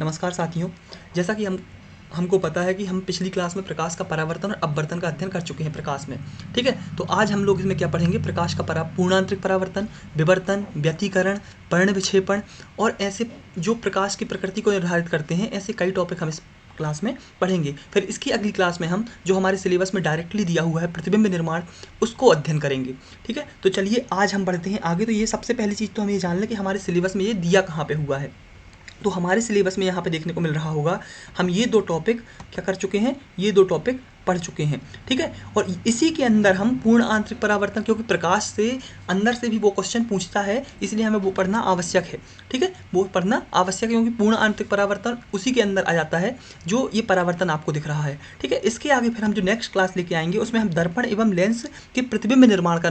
नमस्कार साथियों। जैसा कि हमको पता है कि हम पिछली क्लास में प्रकाश का परावर्तन और अपवर्तन का अध्ययन कर चुके हैं प्रकाश में। ठीक है, तो आज हम लोग इसमें क्या पढ़ेंगे, प्रकाश का पूर्णांतरिक परावर्तन, विवर्तन, व्यतिकरण, पर्ण विक्षेपण और ऐसे जो प्रकाश की प्रकृति को निर्धारित करते हैं, ऐसे कई टॉपिक हम इस क्लास में पढ़ेंगे। फिर इसकी अगली क्लास में हम जो हमारे सिलेबस में डायरेक्टली दिया हुआ है प्रतिबिंब निर्माण, उसको अध्ययन करेंगे। ठीक है, तो चलिए आज हम बढ़ते हैं आगे। तो ये सबसे पहली चीज़ तो हम ये जान लें कि हमारे सिलेबस में ये दिया कहाँ पे हुआ है। तो हमारे सिलेबस में यहाँ पे देखने को मिल रहा होगा, हम ये दो टॉपिक क्या कर चुके हैं, ये दो टॉपिक पढ़ चुके हैं। ठीक है, और इसी के अंदर हम पूर्ण आंतरिक परावर्तन, क्योंकि प्रकाश से अंदर से भी वो क्वेश्चन पूछता है, इसलिए हमें वो पढ़ना आवश्यक है। ठीक है, वो पढ़ना आवश्यक है क्योंकि पूर्ण आंतरिक परावर्तन उसी के अंदर आ जाता है जो ये परावर्तन आपको दिख रहा है। ठीक है, इसके आगे फिर हम जो नेक्स्ट क्लास लेके आएंगे उसमें हम दर्पण एवं लेंस के प्रतिबिंब निर्माण का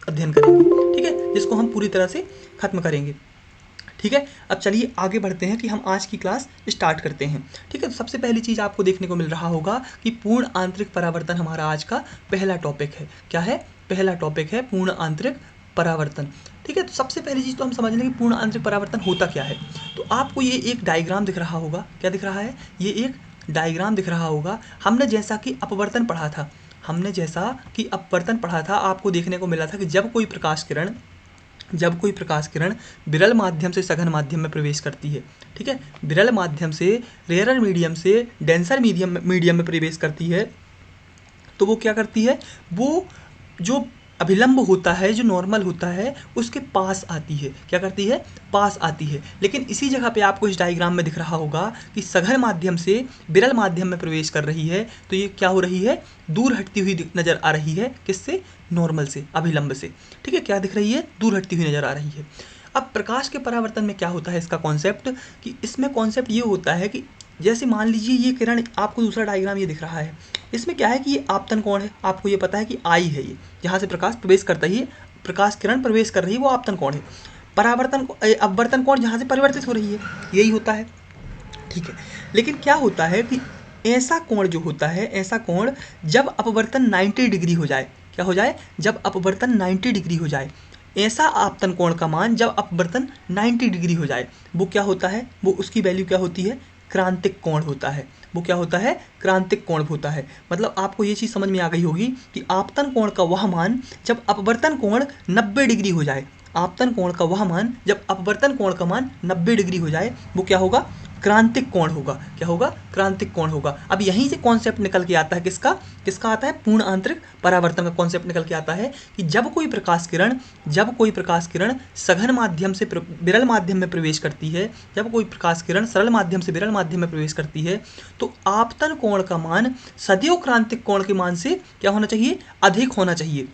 अध्ययन करेंगे। ठीक है, जिसको हम पूरी तरह से खत्म करेंगे। ठीक है, अब चलिए आगे बढ़ते हैं कि हम आज की क्लास स्टार्ट करते हैं। ठीक है, तो सबसे पहली चीज़ आपको देखने को मिल रहा होगा कि पूर्ण आंतरिक परावर्तन हमारा आज का पहला टॉपिक है। क्या है? पहला टॉपिक है पूर्ण आंतरिक परावर्तन। ठीक है, तो सबसे पहली चीज़ तो हम समझ लें कि पूर्ण आंतरिक परावर्तन होता क्या है। तो आपको ये एक डायग्राम दिख रहा होगा। क्या दिख रहा है? ये एक डायग्राम दिख रहा होगा। हमने जैसा कि अपवर्तन पढ़ा था, आपको देखने को मिला था कि जब कोई प्रकाश किरण विरल माध्यम से सघन माध्यम में प्रवेश करती है। ठीक है, विरल माध्यम से रेयरर मीडियम से डेंसर मीडियम में प्रवेश करती है, तो वो क्या करती है, वो जो अभिलंब होता है, जो नॉर्मल होता है, उसके पास आती है। क्या करती है? पास आती है। लेकिन इसी जगह पे आपको इस डायग्राम में दिख रहा होगा कि सघन माध्यम से विरल माध्यम में प्रवेश कर रही है, तो ये क्या हो रही है, दूर हटती हुई नजर आ रही है। किससे? नॉर्मल से, अभिलंब से। ठीक है, क्या दिख रही है? दूर हटती हुई नजर आ रही है। अब प्रकाश के परावर्तन में क्या होता है, इसका कॉन्सेप्ट, कि इसमें कॉन्सेप्ट ये होता है कि जैसे मान लीजिए ये किरण, आपको दूसरा डायग्राम ये दिख रहा है, इसमें क्या है कि ये आपतन कोण है। आपको ये पता है कि आई है, ये जहाँ से प्रकाश प्रवेश करता ही, प्रकाश किरण प्रवेश कर रही है, वो आपतन कोण है। अपवर्तन कोण जहाँ से परिवर्तित हो रही है, यही होता है। ठीक है, लेकिन क्या होता है कि ऐसा कोण जो होता है, ऐसा कोण जब अपवर्तन 90 डिग्री हो जाए, क्या हो जाए? जब अपवर्तन 90 डिग्री हो जाए, ऐसा आपतन कोण का मान जब अपवर्तन 90 डिग्री हो जाए, वो क्या होता है, वो उसकी वैल्यू क्या होती है? क्रांतिक कोण होता है। वो क्या होता है? क्रांतिक कोण होता है। मतलब आपको ये चीज़ समझ में आ गई होगी कि आपतन कोण का वह मान जब अपवर्तन कोण 90 डिग्री हो जाए, आपतन कोण का वह मान जब अपवर्तन कोण का मान 90 डिग्री हो जाए, वो क्या होगा? क्रांतिक कोण होगा। क्या होगा? क्रांतिक कोण होगा। अब यहीं से कॉन्सेप्ट निकल के आता है, किसका आता है? पूर्ण आंतरिक परावर्तन का कॉन्सेप्ट निकल के आता है कि जब कोई प्रकाश किरण सघन माध्यम से विरल माध्यम में प्रवेश करती है, जब कोई प्रकाश किरण सरल माध्यम से विरल माध्यम में प्रवेश करती है, तो आपतन कोण का मान सदैव क्रांतिक कोण के मान से क्या होना चाहिए? अधिक होना चाहिए।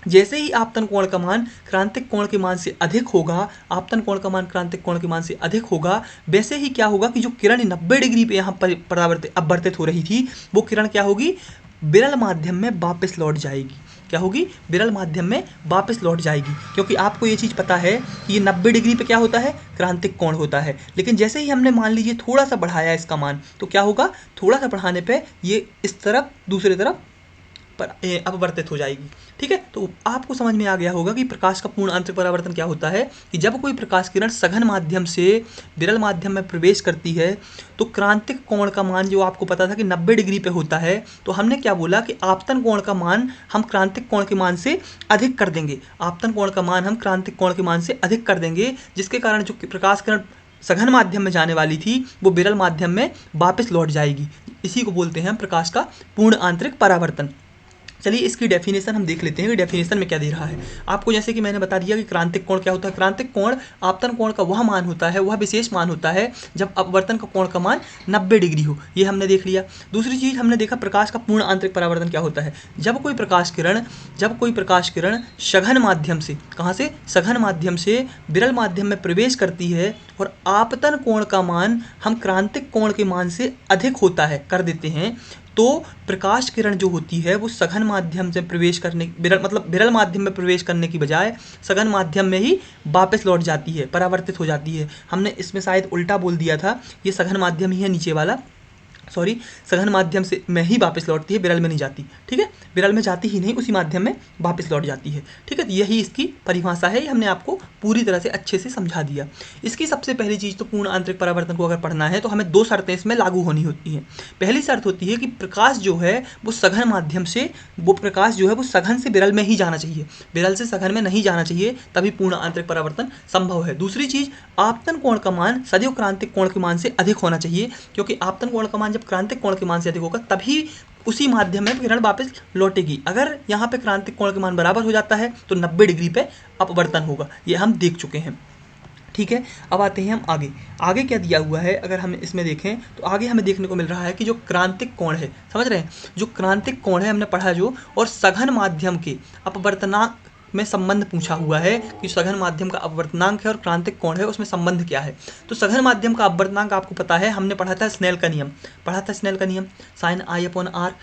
जैसे ही आपतन कोण का मान क्रांतिक कोण के मान से अधिक होगा, आपतन कोण का मान क्रांतिक कोण के मान से अधिक होगा, वैसे ही क्या होगा कि जो किरण 90 डिग्री पे यहाँ पर अपवर्तित हो रही थी, वो किरण क्या होगी? विरल माध्यम में वापस लौट जाएगी। क्या होगी? विरल माध्यम में वापस लौट जाएगी, क्योंकि आपको ये चीज़ पता है कि ये 90 डिग्री पे क्या होता है? क्रांतिक कोण होता है। लेकिन जैसे ही हमने मान लीजिए थोड़ा सा बढ़ाया इसका मान, तो क्या होगा? थोड़ा सा बढ़ाने पे ये इस तरफ, दूसरी तरफ अपवर्तित हो जाएगी। ठीक है, तो आपको समझ में आ गया होगा कि प्रकाश का पूर्ण आंतरिक परावर्तन क्या होता है, कि जब कोई प्रकाश किरण सघन माध्यम से विरल माध्यम में प्रवेश करती है, तो क्रांतिक कोण का मान जो आपको पता था कि 90 डिग्री पे होता है, तो हमने क्या बोला कि आपतन कोण का मान हम क्रांतिक कोण के मान से अधिक कर देंगे। आपतन कोण का मान हम क्रांतिक कोण के मान से अधिक कर देंगे, जिसके कारण जो प्रकाश किरण सघन माध्यम में जाने वाली थी, वो विरल माध्यम में वापस लौट जाएगी। इसी को बोलते हैं हम प्रकाश का पूर्ण आंतरिक परावर्तन। चलिए इसकी डेफिनेशन हम देख लेते हैं कि डेफिनेशन में क्या दे रहा है। आपको जैसे कि मैंने बता दिया कि क्रांतिक कोण क्या होता है। क्रांतिक कोण आपतन कोण का वह मान होता है, वह विशेष मान होता है जब अपवर्तन का कोण का मान 90 डिग्री हो। ये हमने देख लिया। दूसरी चीज़ हमने देखा प्रकाश का पूर्ण आंतरिक परावर्तन क्या होता है। जब कोई प्रकाश किरण सघन माध्यम से, कहाँ से? सघन माध्यम से विरल माध्यम में प्रवेश करती है और आपतन कोण का मान हम क्रांतिक कोण के मान से अधिक होता है कर देते हैं, तो प्रकाश किरण जो होती है वो सघन माध्यम से प्रवेश करने, विरल माध्यम में प्रवेश करने की बजाय सघन माध्यम में ही वापस लौट जाती है, परावर्तित हो जाती है। हमने इसमें शायद उल्टा बोल दिया था, ये सघन माध्यम ही है नीचे वाला, सघन माध्यम से में ही वापस लौटती है, विरल में नहीं जाती। ठीक है, विरल में जाती ही नहीं, उसी माध्यम में वापस लौट जाती है। ठीक है, तो यही इसकी परिभाषा है, ये हमने आपको पूरी तरह से अच्छे से समझा दिया। इसकी सबसे पहली चीज़ तो पूर्ण आंतरिक परावर्तन को अगर पढ़ना है तो हमें 2 शर्तें इसमें लागू होनी होती हैं। पहली शर्त होती है कि प्रकाश जो है वो सघन माध्यम से, वो प्रकाश जो है वो सघन से विरल में ही जाना चाहिए, विरल से सघन में नहीं जाना चाहिए, तभी पूर्ण आंतरिक परावर्तन संभव है। दूसरी चीज़, आपतन कोण का मान सदैव क्रांतिक कोण के मान से अधिक होना चाहिए, क्योंकि आपतन कोण का मान जब क्रांतिक कोण के मान से अधिक होगा तभी उसी माध्यम में किरण वापस लौटेगी। अगर यहाँ पे क्रांतिक कोण के मान बराबर हो जाता है तो 90 डिग्री पे अपवर्तन होगा, ये हम देख चुके हैं। ठीक है, अब आते हैं हम आगे। आगे क्या दिया हुआ है, अगर हम इसमें देखें तो आगे हमें देखने को मिल रहा है कि जो क्रांतिक कोण है, समझ रहे हैं, जो क्रांतिक कोण है हमने पढ़ा जो, और सघन माध्यम के अपवर्तनांक में संबंध पूछा हुआ है कि सघन माध्यम का अपवर्तनांक है और क्रांतिक कोण है, उसमें संबंध क्या है। तो सघन माध्यम का अपवर्तनांक आपको पता है, हमने पढ़ा था स्नेल का नियम, साइन आई अपॉन आर।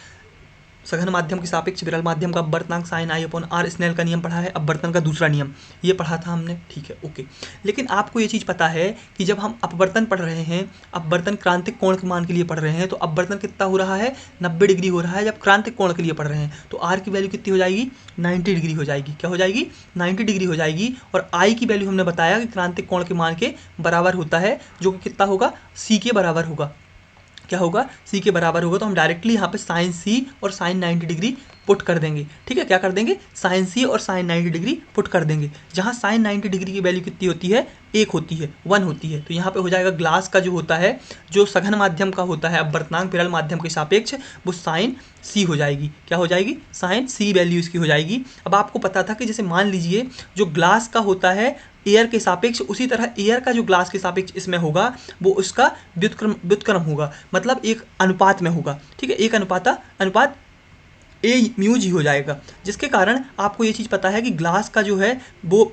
सघन माध्यम के सापेक्ष विरल माध्यम का अपवर्तनांक sine I upon R, Snell का नियम पढ़ा है, अपवर्तन का दूसरा नियम ये पढ़ा था हमने। ठीक है, ओके। लेकिन आपको ये चीज़ पता है कि जब हम अपवर्तन पढ़ रहे हैं, अपवर्तन क्रांतिक कोण के मान के लिए पढ़ रहे हैं, तो अपवर्तन कितना हो रहा है, 90 डिग्री हो रहा है। जब क्रांतिक कोण के लिए पढ़ रहे हैं तो आर की वैल्यू कितनी हो जाएगी, 90 डिग्री हो जाएगी। क्या हो जाएगी, 90 डिग्री हो जाएगी। और आई की वैल्यू हमने बताया कि क्रांतिक कोण के मान के बराबर होता है, जो कि कितना होगा, सी के बराबर होगा। क्या होगा, सी के बराबर होगा। तो हम डायरेक्टली यहाँ पे साइन सी और साइन 90 डिग्री पुट कर देंगे। ठीक है, क्या कर देंगे, साइन सी और साइन 90 डिग्री पुट कर देंगे। जहाँ साइन 90 डिग्री की वैल्यू कितनी होती है, 1 होती है, 1 होती है। तो यहाँ पे हो जाएगा ग्लास का जो होता है, जो सघन माध्यम का होता है अपवर्तनांक विरल माध्यम के सापेक्ष, वो साइन सी हो जाएगी। क्या हो जाएगी, साइन सी वैल्यू इसकी हो जाएगी। अब आपको पता था कि जैसे मान लीजिए जो ग्लास का होता है एयर के सापेक्ष, उसी तरह एयर का जो ग्लास के सापेक्ष इसमें होगा वो उसका व्युत्क्रम होगा, मतलब एक अनुपात में होगा। ठीक है, एक अनुपात ए म्यू जी हो जाएगा, जिसके कारण आपको ये चीज़ पता है कि ग्लास का जो है वो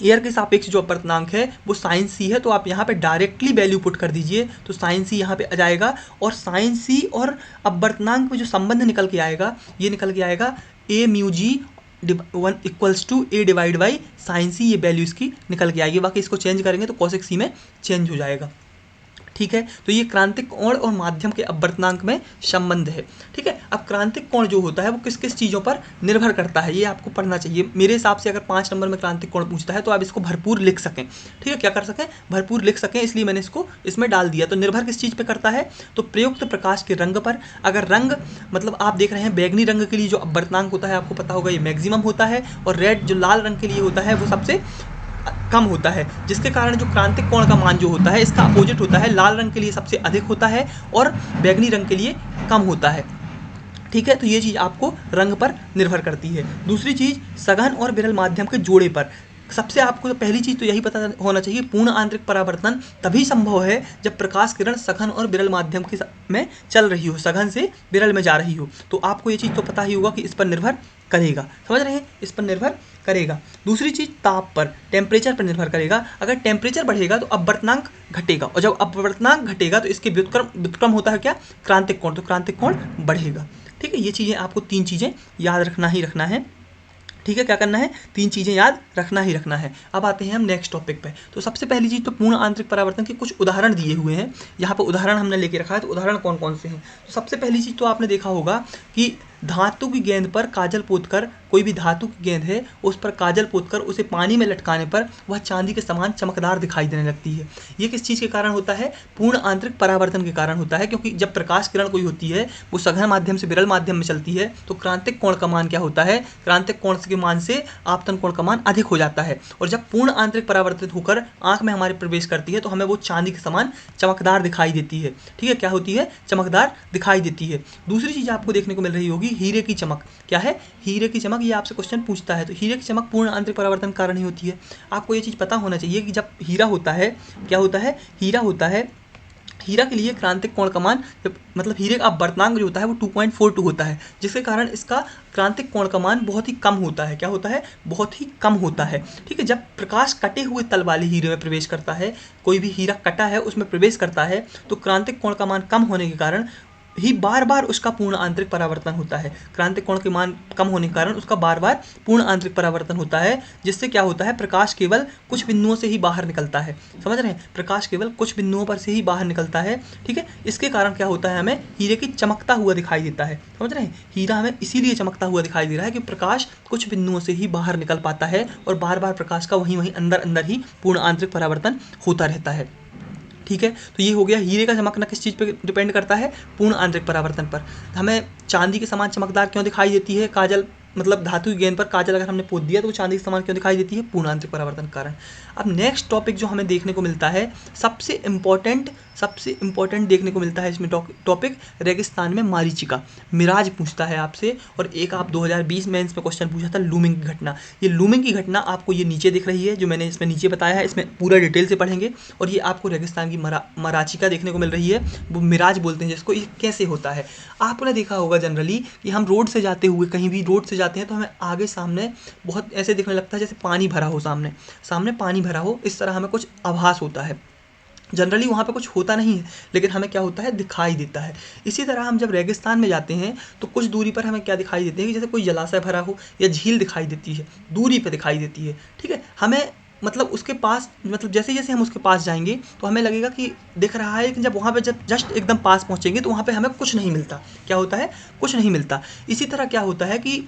एयर के सापेक्ष जो अपवर्तनांक है वो साइन सी है। तो आप यहाँ पे डायरेक्टली वैल्यू पुट कर दीजिए, तो साइन सी यहाँ पे आ जाएगा। और साइन सी और अपवर्तनांक में जो संबंध निकल के आएगा, ये निकल के आएगा A mu G 1 equals to A divide by sine C, ये वैल्यू इसकी निकल के आएगी। बाकी इसको चेंज करेंगे तो कॉसेक सी में चेंज हो जाएगा। ठीक है, तो ये क्रांतिक कोण और माध्यम के अपवर्तनांक में संबंध है। ठीक है, अब क्रांतिक कोण जो होता है वो किस किस चीज़ों पर निर्भर करता है, ये आपको पढ़ना चाहिए। मेरे हिसाब से अगर 5 नंबर में क्रांतिक कोण पूछता है तो आप इसको भरपूर लिख सकें। ठीक है, क्या कर सकें, भरपूर लिख सकें, इसलिए मैंने इसको इसमें डाल दिया। तो निर्भर किस चीज़ पर करता है, तो प्रयुक्त प्रकाश के रंग पर। अगर रंग मतलब आप देख रहे हैं बैगनी रंग के लिए जो अपवर्तनांक होता है आपको पता होगा ये मैक्सिमम होता है, और रेड जो लाल रंग के लिए होता है वो सबसे कम होता है, जिसके कारण जो क्रांतिक कोण का मान जो होता है इसका अपोजिट होता है, लाल रंग के लिए सबसे अधिक होता है और बैगनी रंग के लिए कम होता है। ठीक है, तो ये चीज़ आपको रंग पर निर्भर करती है। दूसरी चीज़, सघन और विरल माध्यम के जोड़े पर। सबसे आपको पहली चीज़ तो यही पता होना चाहिए, पूर्ण आंतरिक परावर्तन तभी संभव है जब प्रकाश किरण सघन और विरल माध्यम के में चल रही हो, सघन से विरल में जा रही हो। तो आपको ये चीज़ तो पता ही होगा कि इस पर निर्भर करेगा, समझ रहे हैं, इस पर निर्भर करेगा। दूसरी चीज़, ताप पर, टेम्परेचर पर निर्भर करेगा। अगर टेम्परेचर बढ़ेगा तो अपवर्तनांक घटेगा, और जब अपवर्तनांक घटेगा तो इसके व्युत्क्रम होता है क्या, क्रांतिक कोण, तो क्रांतिक कोण बढ़ेगा। ठीक है, ये चीज़ें आपको 3 चीज़ें याद रखना ही रखना है। ठीक है, क्या करना है, 3 चीज़ें याद रखना ही रखना है। अब आते हैं हम नेक्स्ट टॉपिक पे। तो सबसे पहली चीज़ तो पूर्ण आंतरिक परावर्तन के कुछ उदाहरण दिए हुए हैं, यहाँ पर उदाहरण हमने लेके रखा है। तो उदाहरण कौन कौन से हैं, तो सबसे पहली चीज़ तो आपने देखा होगा कि धातु की गेंद पर काजल पोतकर, कोई भी धातु की गेंद है उस पर काजल पोतकर उसे पानी में लटकाने पर वह चांदी के समान चमकदार दिखाई देने लगती है। ये किस चीज़ के कारण होता है, पूर्ण आंतरिक परावर्तन के कारण होता है। क्योंकि जब प्रकाश किरण कोई होती है वो सघन माध्यम से विरल माध्यम में चलती है, तो क्रांतिक कोण का मान क्या होता है, क्रांतिक कोण के मान से आपतन कोण का मान अधिक हो जाता है। और जब पूर्ण आंतरिक परावर्तित होकर आंख में हमारे प्रवेश करती है तो हमें वो चांदी के समान चमकदार दिखाई देती है। ठीक है, क्या होती है, चमकदार दिखाई देती है। दूसरी चीज़ आपको देखने को मिल रही होगी, हीरे की चमक। क्या है, हीरे की चमक, ये आपसे क्वेश्चन पूछता है। तो हीरे की चमक पूर्ण आंतरिक परावर्तन कारण ही होती है। आपको ये चीज़ पता होना चाहिए कि जब हीरा होता है, क्या होता है, हीरा होता है, हीरा के लिए क्रांतिक कोण का मान, मतलब हीरे का अपवर्तनांक जो होता है वो 2.42 होता है, जिसके कारण इसका क्रांतिक कोण का मान बहुत ही कम होता है। क्या होता है, बहुत ही कम होता है। ठीक है, जब प्रकाश कटे हुए तल वाले हीरे में प्रवेश करता है, कोई भी हीरा कटा है उसमें प्रवेश करता है, तो क्रांतिक कोण का मान कम होने के कारण ही बार बार उसका पूर्ण आंतरिक परावर्तन होता है। क्रांतिक कोण के मान कम होने के कारण उसका बार बार पूर्ण आंतरिक परावर्तन होता है, जिससे क्या होता है, प्रकाश केवल कुछ बिंदुओं से ही बाहर निकलता है। समझ रहे हैं, प्रकाश केवल कुछ बिंदुओं पर से ही बाहर निकलता है। ठीक है, इसके कारण क्या होता है, हमें हीरे की चमकता हुआ दिखाई देता है। समझ रहे हैं, हीरा हमें इसीलिए चमकता हुआ दिखाई दे रहा है कि प्रकाश कुछ बिंदुओं से ही बाहर निकल पाता है और बार बार प्रकाश का वहीं वहीं अंदर अंदर ही पूर्ण आंतरिक परावर्तन होता रहता है। ठीक है, तो ये हो गया हीरे का चमकना किस चीज़ पे डिपेंड करता है, पूर्ण आंतरिक परावर्तन पर। हमें चांदी के समान चमकदार क्यों दिखाई देती है काजल, मतलब धातु की गेंद पर काजल अगर हमने पोत दिया तो वो चांदी के समान क्यों दिखाई देती है, पूर्ण आंतरिक परावर्तन के कारण। अब नेक्स्ट टॉपिक जो हमें देखने को मिलता है, सबसे इम्पॉर्टेंट देखने को मिलता है इसमें टॉपिक, रेगिस्तान में मरीचिका। मिराज पूछता है आपसे, और एक आप 2020 में इसमें क्वेश्चन पूछा था लूमिंग की घटना। ये लूमिंग की घटना आपको ये नीचे दिख रही है, जो मैंने इसमें नीचे बताया है, इसमें पूरा डिटेल से पढ़ेंगे। और ये आपको रेगिस्तान की मराचिका देखने को मिल रही है, वो मिराज बोलते हैं जिसको। ये कैसे होता है, आपने देखा होगा जनरली कि हम रोड से जाते हुए, कहीं भी रोड से जाते हैं तो हमें आगे सामने बहुत ऐसे दिखने लगता है जैसे पानी भरा हो, सामने पानी भरा हो, इस तरह हमें कुछ आभास होता है। जनरली वहाँ पे कुछ होता नहीं है, लेकिन हमें क्या होता है, दिखाई देता है। इसी तरह हम जब रेगिस्तान में जाते हैं तो कुछ दूरी पर हमें क्या दिखाई देते हैं कि जैसे कोई जलाशय भरा हो या झील दिखाई देती है, दूरी पे दिखाई देती है। ठीक है, हमें मतलब उसके पास, मतलब जैसे जैसे हम उसके पास जाएंगे तो हमें लगेगा कि दिख रहा है, लेकिन जब वहाँ पे जब जस्ट एकदम पास पहुँचेंगे तो वहाँ पे हमें कुछ नहीं मिलता। क्या होता है, कुछ नहीं मिलता। इसी तरह क्या होता है कि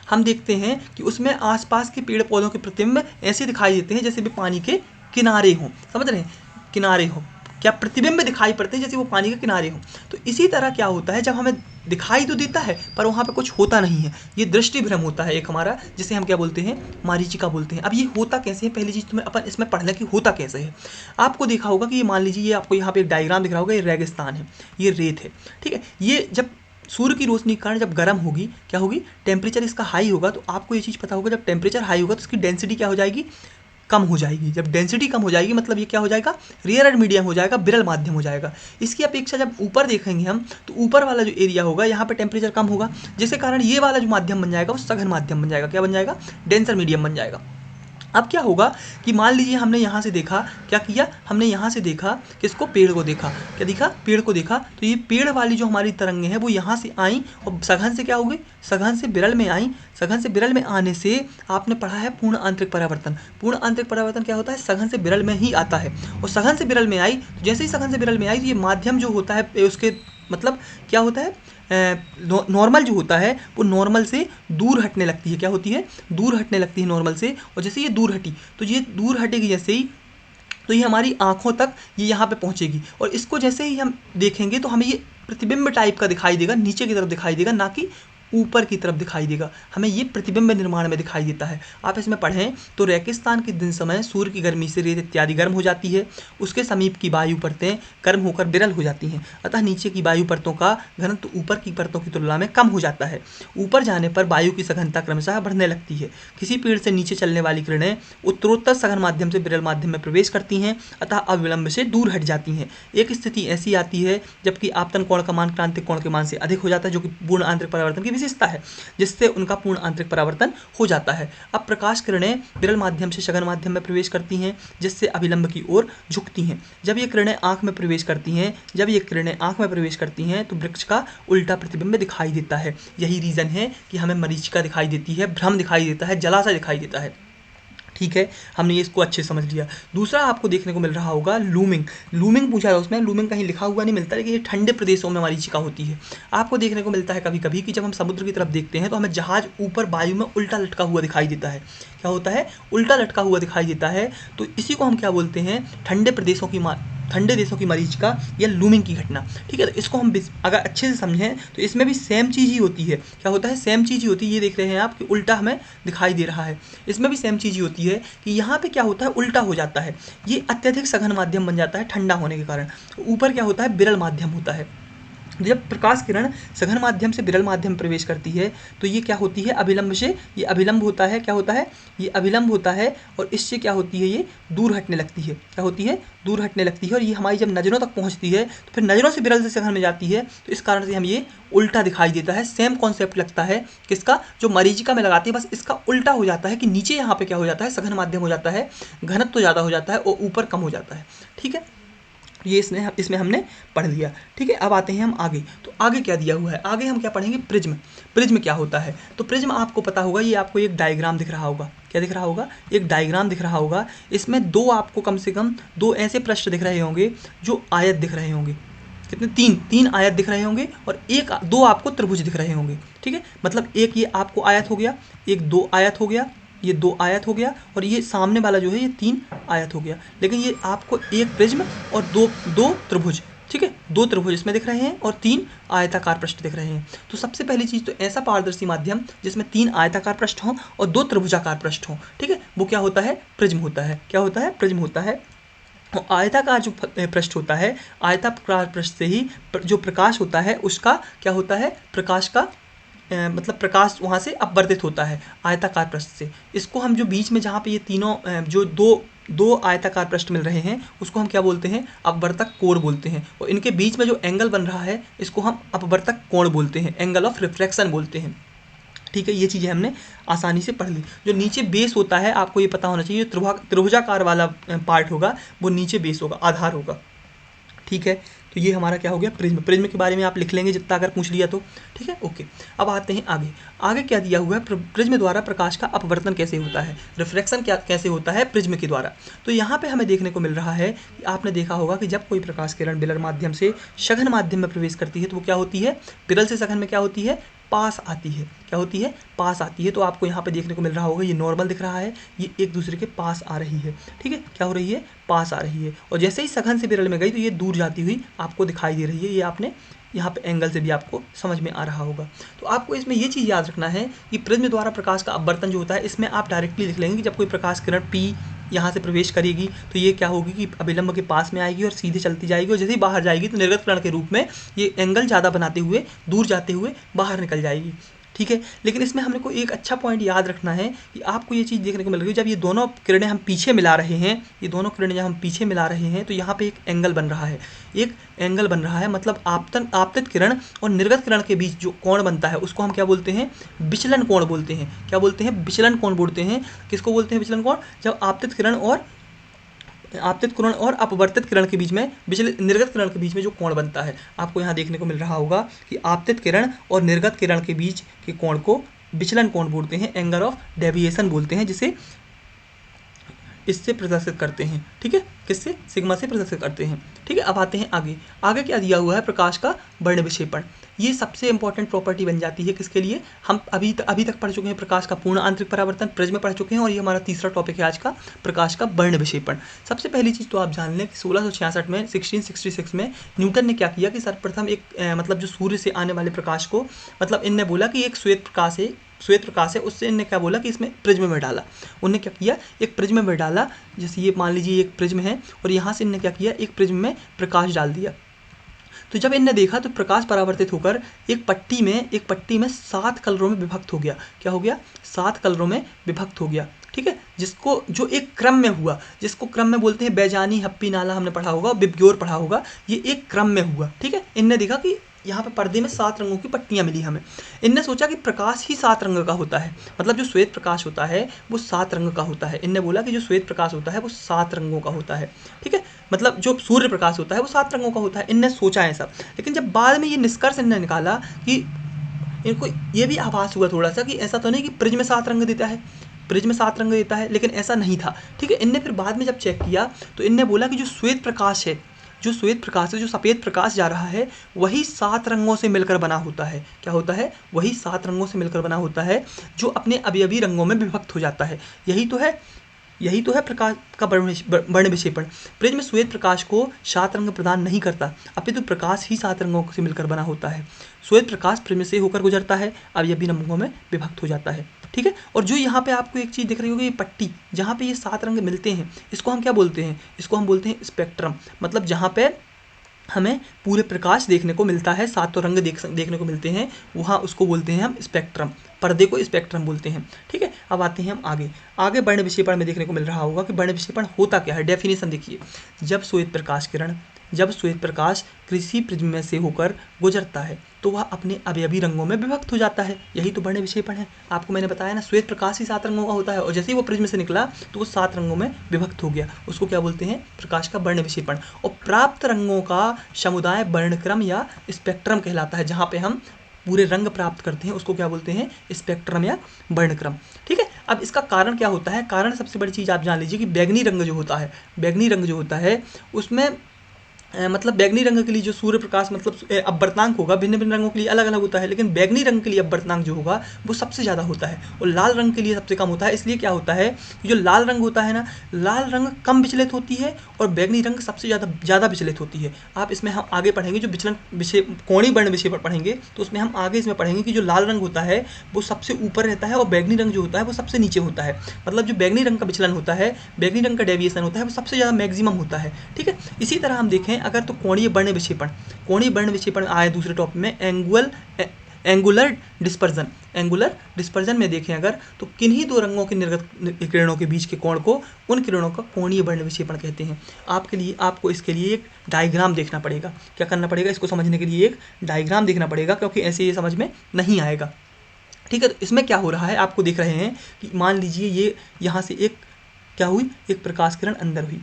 हम देखते हैं कि उसमें आसपास के पेड़ पौधों के प्रतिबिंब ऐसे दिखाई देते हैं जैसे भी पानी के किनारे हों। समझ रहे हैं, किनारे हों, क्या प्रतिबिंब दिखाई पड़ते हैं जैसे वो पानी के किनारे हों। तो इसी तरह क्या होता है, जब हमें दिखाई तो देता है पर वहाँ पे कुछ होता नहीं है, ये दृष्टि भ्रम होता है एक हमारा, जिसे हम क्या बोलते हैं, मरीचिका बोलते हैं। अब ये होता कैसे है, पहली चीज़ तुम्हें अपन इसमें पढ़ना कि होता कैसे है। आपको देखा होगा कि ये मान लीजिए, ये आपको यहाँ पे एक डायग्राम दिख रहा होगा, ये रेगिस्तान है, ये रेत है। ठीक है, ये जब सूर्य की रोशनी के कारण जब गर्म होगी, क्या होगी, टेम्परेचर इसका हाई होगा, तो आपको ये चीज़ पता होगा जब टेम्परेचर हाई होगा तो इसकी डेंसिटी क्या हो जाएगी, कम हो जाएगी। जब डेंसिटी कम हो जाएगी मतलब ये क्या हो जाएगा, रेयर मीडियम हो जाएगा, विरल माध्यम हो जाएगा। इसकी अपेक्षा जब ऊपर देखेंगे हम तो ऊपर वाला जो एरिया होगा यहाँ पे टेम्परेचर कम होगा, जिसके कारण ये वाला जो माध्यम बन जाएगा वो सघन माध्यम बन जाएगा। क्या बन जाएगा, डेंसर मीडियम बन जाएगा। अब क्या होगा कि मान लीजिए हमने यहाँ से देखा, क्या किया, हमने यहाँ से देखा, किसको, पेड़ को देखा, क्या दिखा, पेड़ को देखा। तो ये पेड़ वाली जो हमारी तरंगें हैं वो यहाँ से आई और सघन से क्या हो गई, सघन से विरल में आई। सघन से विरल में आने से आपने पढ़ा है पूर्ण आंतरिक परावर्तन। पूर्ण आंतरिक परावर्तन क्या होता है, सघन से विरल में ही आता है। और सघन से विरल में आई, तो जैसे ही सघन से विरल में आई तो ये माध्यम जो होता है उसके मतलब क्या होता है, नॉर्मल जो होता है वो नॉर्मल से दूर हटने लगती है। क्या होती है, दूर हटने लगती है नॉर्मल से। और जैसे ये दूर हटी तो ये दूर हटेगी जैसे ही, तो ये हमारी आँखों तक ये यहाँ पे पहुँचेगी। और इसको जैसे ही हम देखेंगे तो हमें ये प्रतिबिंब टाइप का दिखाई देगा, नीचे की तरफ दिखाई देगा, ना कि ऊपर की तरफ दिखाई देगा। हमें ये प्रतिबिंब निर्माण में दिखाई देता है। आप इसमें पढ़ें तो रेगिस्तान के दिन समय सूर्य की गर्मी से रेत इत्यादि गर्म हो जाती है, उसके समीप की वायु परतें गर्म होकर विरल हो जाती हैं, अतः नीचे की वायु परतों का घनत्व ऊपर की परतों की तुलना में कम हो जाता है। ऊपर जाने पर वायु की सघनता क्रमशः बढ़ने लगती है। किसी पेड़ से नीचे चलने वाली किरणें उत्तरोत्तर सघन माध्यम से विरल माध्यम में प्रवेश करती हैं, अतः अविलंब से दूर हट जाती हैं। एक स्थिति ऐसी आती है जबकि आपतन कोण का मान क्रांतिक कोण के मान से अधिक हो जाता है, जो कि पूर्ण आंतरिक परावर्तन की विशेषता है, जिससे उनका पूर्ण आंतरिक परावर्तन हो जाता है। अब प्रकाश किरणें विरल माध्यम से सघन माध्यम में प्रवेश करती हैं, जिससे अभिलंब की ओर झुकती हैं। जब ये किरणें आँख में प्रवेश करती हैं तो वृक्ष का उल्टा प्रतिबिंब दिखाई देता है। यही रीज़न है कि हमें मरीचिका दिखाई देती है, भ्रम दिखाई देता है, जलाशय दिखाई देता है। ठीक है, हमने ये इसको अच्छे समझ लिया। दूसरा आपको देखने को मिल रहा होगा लूमिंग पूछा है उसमें। लूमिंग कहीं लिखा हुआ नहीं मिलता, लेकिन ये ठंडे प्रदेशों में मरीचिका होती है। आपको देखने को मिलता है कभी कभी कि जब हम समुद्र की तरफ देखते हैं तो हमें जहाज ऊपर वायु में उल्टा लटका हुआ दिखाई देता है। क्या होता है, उल्टा लटका हुआ दिखाई देता है। तो इसी को हम क्या बोलते हैं, ठंडे देशों की मरीचिका या लूमिंग की घटना। ठीक है, तो इसको हम अगर अच्छे से समझें तो इसमें भी सेम चीज़ ही होती है। क्या होता है, सेम चीज़ ही होती है। ये देख रहे हैं आप कि उल्टा हमें दिखाई दे रहा है, इसमें भी सेम चीज़ ही होती है कि यहाँ पे क्या होता है, उल्टा हो जाता है। ये अत्यधिक सघन माध्यम बन जाता है ठंडा होने के कारण। ऊपर क्या होता है, विरल माध्यम होता है। जब प्रकाश किरण सघन माध्यम से विरल माध्यम में प्रवेश करती है तो ये क्या होती है, अभिलंब से ये अभिलंब होता है। क्या होता है, ये अभिलंब होता है और इससे क्या होती है, ये दूर हटने लगती है। क्या होती है, दूर हटने लगती है। और ये हमारी जब नज़रों तक पहुंचती है तो फिर नज़रों से विरल से सघन में जाती है, तो इस कारण से हम ये उल्टा दिखाई देता है। सेम कॉन्सेप्ट लगता है किसका, जो मरीचिका में लगाते हैं, बस इसका उल्टा हो जाता है कि नीचे यहाँ पे क्या हो जाता है, सघन माध्यम हो जाता है, घनत्व ज़्यादा हो जाता है और ऊपर कम हो जाता है। ठीक है, ये इसमें हमने पढ़ लिया। ठीक है, अब आते हैं हम आगे। तो आगे क्या दिया हुआ है, आगे हम क्या पढ़ेंगे, प्रिज्म। प्रिज्म क्या होता है, तो प्रिज्म आपको पता होगा, ये आपको एक डायग्राम दिख रहा होगा। क्या दिख रहा होगा, एक डायग्राम दिख रहा होगा। इसमें दो आपको कम से कम दो ऐसे पृष्ठ दिख रहे होंगे जो आयत दिख रहे होंगे। कितने, तीन आयत दिख रहे होंगे और दो आपको त्रिभुज दिख रहे होंगे। ठीक है, मतलब एक ये आपको आयत हो गया, एक दो आयत हो गया, ये दो आयत हो गया, और ये सामने वाला जो है ये तीन आयत हो गया। लेकिन ये आपको एक प्रिज्म और दो त्रिभुज, ठीक है, दो त्रिभुज इसमें दिख रहे हैं और तीन आयताकार पृष्ठ दिख रहे हैं। तो सबसे पहली चीज़, तो ऐसा पारदर्शी माध्यम जिसमें तीन आयताकार पृष्ठ हों और दो त्रिभुजाकार पृष्ठ हों, ठीक है, वो क्या होता है, प्रिज्म होता है। क्या होता है, प्रिज्म होता है। और आयताकार जो पृष्ठ होता है, आयताकार पृष्ठ से ही जो प्रकाश होता है उसका क्या होता है, प्रकाश का मतलब प्रकाश वहाँ से अपवर्तित होता है आयताकार पृष्ठ से। इसको हम जो बीच में जहाँ पे ये तीनों जो दो आयताकार पृष्ठ मिल रहे हैं उसको हम क्या बोलते हैं, अपवर्तक कोण बोलते हैं। और इनके बीच में जो एंगल बन रहा है इसको हम अपवर्तक कोण बोलते हैं, एंगल ऑफ रिफ्रैक्शन बोलते हैं। ठीक है, ये चीज़ें हमने आसानी से पढ़ ली। जो नीचे बेस होता है आपको ये पता होना चाहिए, त्रिभुजाकार वाला पार्ट होगा वो नीचे बेस होगा, आधार होगा। ठीक है, तो ये हमारा क्या हो गया, प्रिज्म। प्रिज्म के बारे में आप लिख लेंगे जितना अगर पूछ लिया तो। ठीक है, ओके। अब आते हैं आगे। आगे क्या दिया हुआ है, प्रिज्म द्वारा प्रकाश का अपवर्तन कैसे होता है, रिफ्रैक्शन क्या कैसे होता है प्रिज्म के द्वारा। तो यहाँ पे हमें देखने को मिल रहा है कि आपने देखा होगा कि जब कोई प्रकाश किरण बिरल माध्यम से सघन माध्यम में प्रवेश करती है तो वो क्या होती है, बिरल से सघन में क्या होती है, पास आती है। क्या होती है, पास आती है। तो आपको यहाँ पे देखने को मिल रहा होगा, ये नॉर्मल दिख रहा है, ये एक दूसरे के पास आ रही है। ठीक है, क्या हो रही है, पास आ रही है। और जैसे ही सघन से बिरल में गई तो ये दूर जाती हुई आपको दिखाई दे रही है। ये आपने यहाँ पे एंगल से भी आपको समझ में आ रहा होगा। तो आपको इसमें ये चीज़ याद रखना है कि प्रिज्म द्वारा प्रकाश का अपवर्तन जो होता है, इसमें आप डायरेक्टली लिख लेंगे कि जब कोई प्रकाश किरण P यहाँ से प्रवेश करेगी तो ये क्या होगी कि अभिलंब के पास में आएगी और सीधे चलती जाएगी, और जैसे ही बाहर जाएगी तो निर्गत किरण के रूप में ये एंगल ज़्यादा बनाते हुए दूर जाते हुए बाहर निकल जाएगी। ठीक है, लेकिन इसमें हमने को एक अच्छा पॉइंट याद रखना है कि आपको ये चीज़ देखने को मिल रही है, जब ये दोनों किरणें हम पीछे मिला रहे हैं, ये दोनों किरणें जब हम पीछे मिला रहे हैं तो यहाँ पे एक एंगल बन रहा है, एक एंगल बन रहा है। मतलब आपतित किरण और निर्गत किरण के बीच जो कोण बनता है उसको हम क्या बोलते हैं, विचलन कोण बोलते हैं। क्या बोलते हैं, विचलन कोण बोलते हैं। किसको बोलते हैं विचलन कोण, जब आपतित किरण और अपवर्तित किरण के बीच में, निर्गत किरण के बीच में जो कोण बनता है, आपको यहाँ देखने को मिल रहा होगा कि आपतित किरण और निर्गत किरण के बीच के कोण को विचलन कोण बोलते हैं, एंगल ऑफ डेविएशन बोलते हैं, जिसे इससे प्रदर्शित करते हैं। ठीक है, किससे, सिग्मा से प्रदर्शित करते हैं। ठीक है, अब आते हैं आगे। आगे क्या दिया हुआ है, प्रकाश का वर्ण विक्षेपण। ये सबसे इंपॉर्टेंट प्रॉपर्टी बन जाती है किसके लिए, हम अभी तक पढ़ चुके हैं प्रकाश का पूर्ण आंतरिक परावर्तन, प्रिज्म पढ़ चुके हैं, और ये हमारा तीसरा टॉपिक है आज का, प्रकाश का वर्ण विक्षेपण। सबसे पहली चीज़ तो आप जान लें कि 1666 में 1666 में न्यूटन ने क्या किया कि सर्वप्रथम एक मतलब जो सूर्य से आने वाले प्रकाश को, मतलब इनने बोला कि एक श्वेत प्रकाश है, उससे इनने क्या बोला कि इसमें प्रिज्म में डाला। उनने क्या किया, एक प्रिज्म में डाला, जैसे ये मान लीजिए एक प्रिज्म है और यहाँ से इनने क्या किया, एक प्रिज्म में प्रकाश डाल दिया। तो जब इनने देखा तो प्रकाश परावर्तित होकर एक पट्टी में 7 कलरों में विभक्त हो गया। क्या हो गया, 7 कलरों में विभक्त हो गया। ठीक है, जिसको जो एक क्रम में हुआ, जिसको क्रम में बोलते हैं बैजानी, हप्पी, नाला हमने पढ़ा होगा, बिब्ग्योर पढ़ा होगा, ये एक क्रम में हुआ। ठीक है, इनने देखा कि यहाँ पे पर्दे में 7 रंगों की पट्टियाँ मिली हमें। इनने सोचा कि प्रकाश ही 7 रंग का होता है, मतलब जो श्वेत प्रकाश होता है वो 7 रंग का होता है। इनने बोला कि जो श्वेत प्रकाश होता है वो 7 रंगों का होता है। ठीक है, मतलब जो सूर्य प्रकाश होता है वो 7 रंगों का होता है। इनने सोचा है सब, लेकिन जब बाद में ये निष्कर्ष इनने निकाला कि इनको ये भी आभास हुआ थोड़ा सा कि ऐसा तो नहीं कि प्रिज्म 7 रंग देता है, प्रिज्म 7 रंग देता है, लेकिन ऐसा नहीं था। ठीक है, इनने फिर बाद में जब चेक किया तो इनने बोला कि जो श्वेत प्रकाश है, जो सफ़ेद प्रकाश जा रहा है, वही 7 रंगों से मिलकर बना होता है। क्या होता है, वही 7 रंगों से मिलकर बना होता है, जो अपने अवयवी रंगों में विभक्त हो जाता है। यही तो है प्रकाश का वर्ण विक्षेपण। प्रिज्म श्वेत प्रकाश को 7 रंग प्रदान नहीं करता, अपितु प्रकाश ही 7 रंगों से मिलकर बना होता है। श्वेत प्रकाश प्रिज्म से होकर गुजरता है, अवयवी रंगों में विभक्त हो जाता है। ठीक है, और जो यहाँ पे आपको एक चीज़ दिख रही होगी, ये पट्टी जहाँ पे ये 7 रंग मिलते हैं, इसको हम क्या बोलते हैं, इसको हम बोलते हैं स्पेक्ट्रम। मतलब जहाँ पे हमें पूरे प्रकाश देखने को मिलता है, 7 रंग देखने को मिलते हैं, वहाँ उसको बोलते हैं हम स्पेक्ट्रम, पर्दे को स्पेक्ट्रम बोलते हैं। ठीक है, अब आते हैं हम आगे वर्ण विक्षेपण में देखने को मिल रहा होगा कि वर्ण विक्षेपण होता क्या है। डेफिनेशन देखिए, जब श्वेत प्रकाश किसी प्रिज्म में से होकर गुजरता है तो वह अपने अवयवी रंगों में विभक्त हो जाता है। यही तो वर्ण विक्षेपण है। आपको मैंने बताया ना, श्वेत प्रकाश ही 7 रंगों का होता है और जैसे ही वो प्रिज्म से निकला तो वो 7 रंगों में विभक्त हो गया। उसको क्या बोलते हैं? प्रकाश का वर्ण विक्षेपण। और प्राप्त रंगों का समुदाय वर्णक्रम या स्पेक्ट्रम कहलाता है। जहाँ पे हम पूरे रंग प्राप्त करते हैं उसको क्या बोलते हैं? स्पेक्ट्रम या वर्णक्रम। ठीक है। अब इसका कारण क्या होता है? कारण सबसे बड़ी चीज़ आप जान लीजिए कि बैगनी रंग जो होता है, बैगनी रंग जो होता है उसमें मतलब बैगनी रंग के लिए जो सूर्य प्रकाश मतलब अपवर्तनांक होगा भिन्न भिन्न रंगों के लिए अलग अलग होता है, लेकिन बैगनी रंग के लिए अपवर्तनांक जो होगा वो सबसे ज़्यादा होता है और लाल रंग के लिए सबसे कम होता है। इसलिए क्या होता है कि जो लाल रंग होता है ना, लाल रंग कम विचलित होती है और बैगनी रंग सबसे ज़्यादा विचलित होती है। आप इसमें हम आगे पढ़ेंगे जो विचलन विषय कोणीय वर्ण विषय पर पढ़ेंगे तो उसमें हम आगे इसमें पढ़ेंगे कि जो लाल रंग होता है वो सबसे ऊपर रहता है और बैगनी रंग जो होता है वो सबसे नीचे होता है। मतलब जो बैगनी रंग का विचलन होता है, बैगनी रंग का डेविएशन होता है वो सबसे ज़्यादा मैक्सिमम होता है। ठीक है। इसी तरह हम देखें अगर तो कोणीय वर्ण विक्षेपण, कोणीय वर्ण विक्षेपण आए दूसरे टॉपिक में एंगुलर डिस्पर्जन। एंगुलर डिस्पर्जन में देखें अगर तो किन्हीं दो रंगों के निर्गत किरणों के बीच के कोण को उन किरणों का कोणीय वर्ण विक्षेपण कहते हैं। आपको इसके लिए एक डायग्राम देखना पड़ेगा। क्या करना पड़ेगा? इसको समझने के लिए एक डायग्राम देखना पड़ेगा, क्योंकि ऐसे ये समझ में नहीं आएगा। ठीक है। तो इसमें क्या हो रहा है आपको देख रहे हैं कि मान लीजिए ये यहाँ से एक क्या हुई, एक प्रकाश किरण अंदर हुई।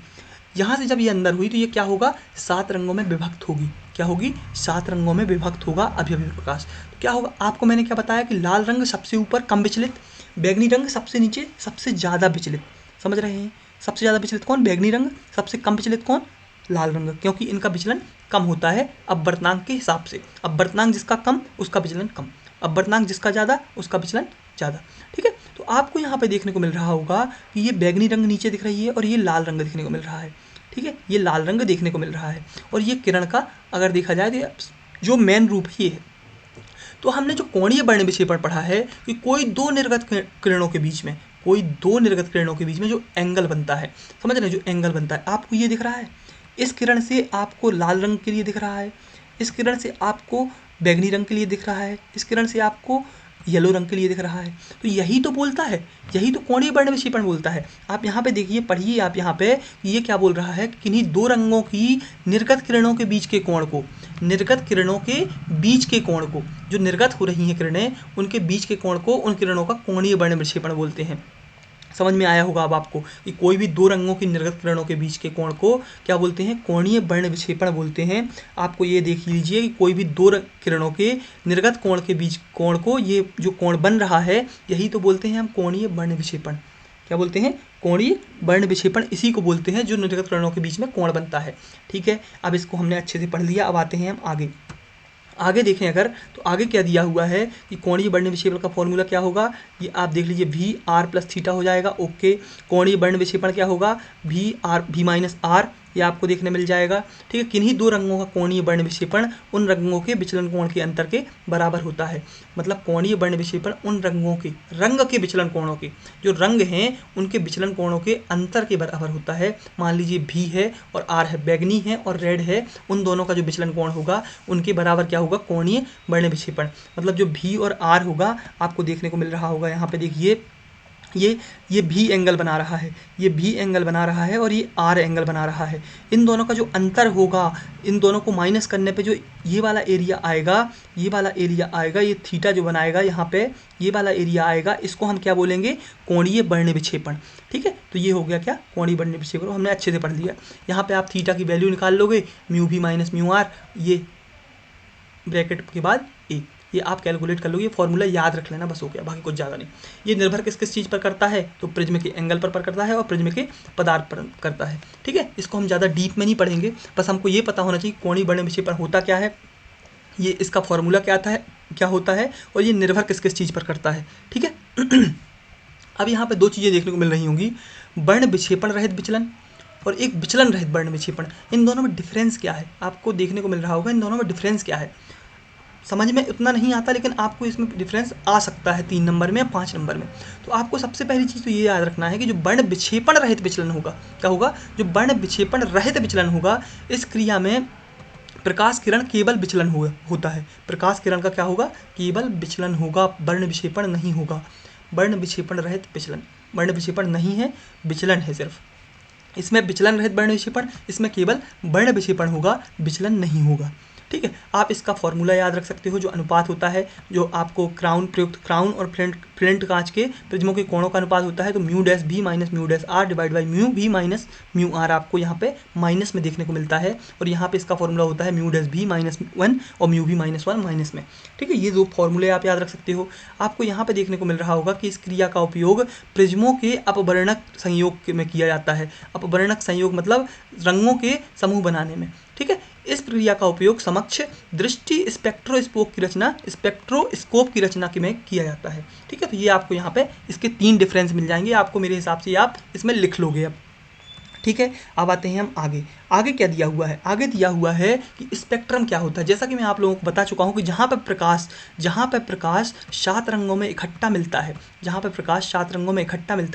यहाँ से जब ये अंदर हुई तो ये क्या होगा? 7 रंगों में विभक्त होगी। क्या होगी? 7 रंगों में विभक्त होगा अवयवी प्रकाश। तो क्या होगा? आपको मैंने क्या बताया कि लाल रंग सबसे ऊपर कम विचलित, बैगनी रंग सबसे नीचे सबसे ज़्यादा विचलित। समझ रहे हैं? सबसे ज़्यादा विचलित कौन? बैगनी रंग। सबसे कम विचलित कौन? लाल रंग, क्योंकि इनका विचलन कम होता है अपवर्तनांक के हिसाब से। अपवर्तनांक जिसका कम उसका विचलन कम, अपवर्तनांक जिसका ज़्यादा उसका विचलन ज़्यादा। ठीक है। तो आपको यहाँ पे देखने को मिल रहा होगा कि ये बैगनी रंग नीचे दिख रही है और ये लाल रंग देखने को मिल रहा है। ठीक है। ये लाल रंग देखने को मिल रहा है और ये किरण का अगर देखा जाए तो जो मेन रूप ये है। तो हमने जो कोणीय वर्ण विक्षेपण पढ़ा है कि कोई दो निर्गत किरणों के बीच में, कोई दो निर्गत किरणों के बीच में जो एंगल बनता है, समझ रहे हैं? जो एंगल बनता है आपको ये दिख रहा है, इस किरण से आपको लाल रंग के लिए दिख रहा है, इस किरण से आपको बैगनी रंग के लिए दिख रहा है, इस किरण से आपको येलो रंग के लिए दिख रहा है। तो यही तो बोलता है, यही तो कोणीय वर्ण विक्षेपण बोलता है। आप यहाँ पे देखिए, पढ़िए आप यहाँ पे, ये क्या बोल रहा है कि किन्हीं दो रंगों की निर्गत किरणों के बीच के कोण को, निर्गत किरणों के बीच के कोण को, जो निर्गत हो रही हैं किरणें उनके बीच के कोण को उन किरणों का कोणीय वर्ण विक्षेपण बोलते हैं। समझ में आया होगा अब आपको कि कोई भी दो रंगों की निर्गत किरणों के बीच के कोण को क्या बोलते हैं? कोणीय वर्ण विक्षेपण बोलते हैं। आपको ये देख लीजिए कि कोई भी दो किरणों के निर्गत कोण के बीच कोण को, ये जो कोण बन रहा है यही तो बोलते हैं हम कोणीय वर्ण विक्षेपण। क्या बोलते हैं? कोणीय वर्ण विक्षेपण इसी को बोलते हैं जो निर्गत किरणों के बीच में कोण बनता है। ठीक है। अब इसको हमने अच्छे से पढ़ लिया। अब आते हैं हम आगे देखें अगर तो आगे क्या दिया हुआ है कि कोणीय वर्ण विक्षेपण का फॉर्मूला क्या होगा, ये आप देख लीजिए वी आर प्लस थीटा हो जाएगा। ओके। कोणीय वर्ण विक्षेपण क्या होगा? वी माइनस आर, ये आपको देखने मिल जाएगा। ठीक है। किन्हीं दो रंगों का कोणीय वर्ण विक्षेपण उन रंगों के विचलन कोण के अंतर के बराबर होता है। मतलब कोणीय वर्ण विक्षेपण उन रंगों के रंग के विचलन कोणों के, जो रंग हैं उनके विचलन कोणों के अंतर के बराबर होता है। मान लीजिए भी है और आर है, बैगनी है और रेड है, उन दोनों का जो विचलन कोण होगा उनके बराबर क्या होगा? कोणीय वर्ण विक्षेपण। मतलब जो भी और आर होगा आपको देखने को मिल रहा होगा। यहाँ पे देखिए ये भी एंगल बना रहा है, ये भी एंगल बना रहा है और ये आर एंगल बना रहा है। इन दोनों का जो अंतर होगा, इन दोनों को माइनस करने पे जो ये वाला एरिया आएगा, ये वाला एरिया आएगा, ये थीटा जो बनाएगा यहाँ पे, ये वाला एरिया आएगा, इसको हम क्या बोलेंगे? कोणीय वर्ण विक्षेपण। ठीक है। तो ये हो गया क्या? कोणीय वर्ण विक्षेपण। हमने अच्छे से पढ़ लिया। यहाँ पे आप थीटा की वैल्यू निकाल लोगे, म्यू भी माइनस म्यू आर, ये ब्रैकेट के बाद एक, ये आप कैलकुलेट कर लोगे। ये फॉर्मूला याद रख लेना, बस हो गया, बाकी कुछ ज़्यादा नहीं। ये निर्भर किस किस चीज़ पर करता है? तो प्रिज्म के एंगल पर करता है और प्रिज्म के पदार्थ पर करता है। ठीक है। इसको हम ज़्यादा डीप में नहीं पढ़ेंगे, बस हमको ये पता होना चाहिए कोणीय वर्ण विक्षेपण होता क्या है, ये इसका फॉर्मूला क्या होता है और ये निर्भर किस किस चीज़ पर करता है। ठीक है। अब यहाँ पर दो चीज़ें देखने को मिल रही होंगी, वर्ण विक्षेपण रहित विचलन और एक विचलन रहित वर्ण विक्षेपण। इन दोनों में डिफरेंस क्या है आपको देखने को मिल रहा होगा। इन दोनों में डिफरेंस क्या है समझ में उतना नहीं आता, लेकिन आपको इसमें डिफरेंस आ सकता है 3 नंबर में या 5 नंबर में। तो आपको सबसे पहली चीज़ तो ये याद रखना है कि जो वर्ण विक्षेपण रहित विचलन होगा, क्या होगा? जो वर्ण विक्षेपण रहित विचलन होगा, इस क्रिया में प्रकाश किरण केवल विचलन होता है। प्रकाश किरण का क्या होगा? केवल विचलन होगा, वर्ण विक्षेपण नहीं होगा। वर्ण विक्षेपण रहित विचलन, वर्ण विक्षेपण नहीं है, विचलन है सिर्फ। इसमें विचलन रहित वर्ण विक्षेपण, इसमें केवल वर्ण विक्षेपण होगा, विचलन नहीं होगा। ठीक है। आप इसका फॉर्मूला याद रख सकते हो, जो अनुपात होता है, जो आपको प्रयुक्त क्राउन और फ्लिंट कांच के प्रिज्मों के कोणों का अनुपात होता है, तो mu dash B minus mu dash R divide by mu B minus mu R आपको यहाँ पे माइनस में देखने को मिलता है, और यहाँ पे इसका फॉर्मूला होता है म्यू डैश बी माइनस 1 और म्यू बी माइनस 1 माइनस में। ठीक है, ये दो फॉर्मूले आप याद रख सकते हो। आपको यहाँ पे देखने को मिल रहा होगा कि इस क्रिया का उपयोग प्रिज्मों के अपवर्णक संयोग में किया जाता है। अपवर्णक संयोग मतलब रंगों के समूह बनाने में। ठीक है, इस प्रक्रिया का उपयोग समक्ष दृष्टि स्पेक्ट्रोस्कोप की रचना में किया जाता है। ठीक है, तो ये आपको यहाँ पे इसके 3 डिफरेंस मिल जाएंगे आपको, मेरे हिसाब से आप इसमें लिख लोगे अब। ठीक है, अब आते हैं हम आगे क्या दिया हुआ है। आगे दिया हुआ है कि स्पेक्ट्रम क्या होता है। जैसा कि मैं आप लोगों को बता चुका हूँ कि जहाँ पर प्रकाश 7 रंगों में इकट्ठा मिलता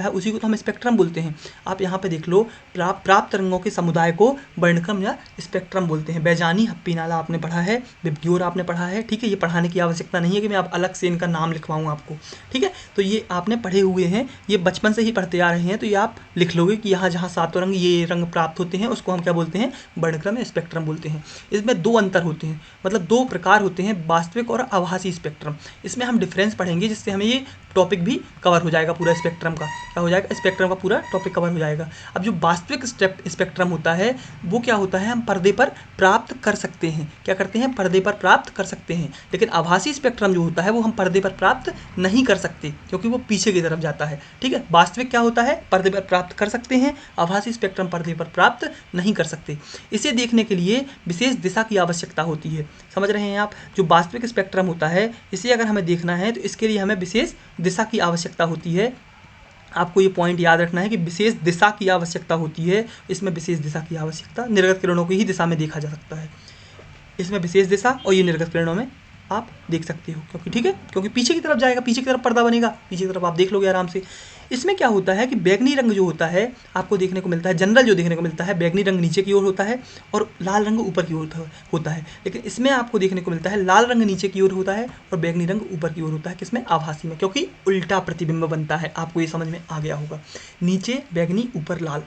है, उसी को तो हम स्पेक्ट्रम बोलते हैं। आप यहाँ पे देख लो, प्राप्त रंगों के समुदाय को वर्णक्रम या स्पेक्ट्रम बोलते हैं। बैजानी, हप्पीनाला आपने पढ़ा है, विब्ग्योर आपने पढ़ा है। ठीक है, ये पढ़ाने की आवश्यकता नहीं है कि मैं आप अलग से इनका नाम लिखवाऊँ आपको। ठीक है, तो ये आपने पढ़े हुए हैं, ये बचपन से ही पढ़ते आ रहे हैं, तो ये आप लिख लोगे कि यहाँ जहाँ 7 रंग ये रंग प्राप्त होते हैं उसको हम क्या बोलते हैं, वर्णक्रम या स्पेक्ट्रम बोलते हैं। इसमें 2 अंतर होते हैं, मतलब 2 प्रकार होते हैं, वास्तविक और आभासी स्पेक्ट्रम। इसमें हम डिफरेंस पढ़ेंगे, जिससे हमें ये टॉपिक भी कवर हो जाएगा, पूरा स्पेक्ट्रम का क्या हो जाएगा, स्पेक्ट्रम का पूरा टॉपिक कवर हो जाएगा। अब जो वास्तविक स्पेक्ट्रम होता है वो क्या होता है, हम पर्दे पर प्राप्त कर सकते हैं। क्या करते हैं, पर्दे पर प्राप्त कर सकते हैं। लेकिन आभासी स्पेक्ट्रम जो होता है वो हम पर्दे पर प्राप्त नहीं कर सकते, क्योंकि वो पीछे की तरफ जाता है। ठीक है, वास्तविक क्या होता है, पर्दे पर प्राप्त कर सकते हैं, आभासी स्पेक्ट्रम पर्दे पर प्राप्त नहीं कर सकते। इसे देखने के लिए विशेष दिशा की आवश्यकता होती है। समझ रहे हैं आप, जो वास्तविक स्पेक्ट्रम होता है इसे अगर हमें देखना है तो इसके लिए हमें विशेष दिशा की आवश्यकता होती है। आपको ये पॉइंट याद रखना है कि विशेष दिशा की आवश्यकता होती है। इसमें विशेष दिशा की आवश्यकता, निर्गत किरणों की ही दिशा में देखा जा सकता है। इसमें विशेष दिशा और ये निर्गत किरणों में आप देख सकते हो, क्योंकि ठीक है, क्योंकि पीछे की तरफ जाएगा, पीछे की तरफ पर्दा बनेगा, पीछे की तरफ आप देख लोगे आराम से। इसमें क्या होता है कि बैगनी रंग जो होता है आपको देखने को मिलता है, जनरल जो देखने को मिलता है, बैगनी रंग नीचे की ओर होता है और लाल रंग ऊपर की ओर होता है। लेकिन इसमें आपको देखने को मिलता है लाल रंग नीचे की ओर होता है और बैगनी रंग ऊपर की ओर होता है। किसमें, आभासी में, क्योंकि उल्टा प्रतिबिंब बनता है। आपको ये समझ में आ गया होगा, नीचे बैगनी ऊपर लाल।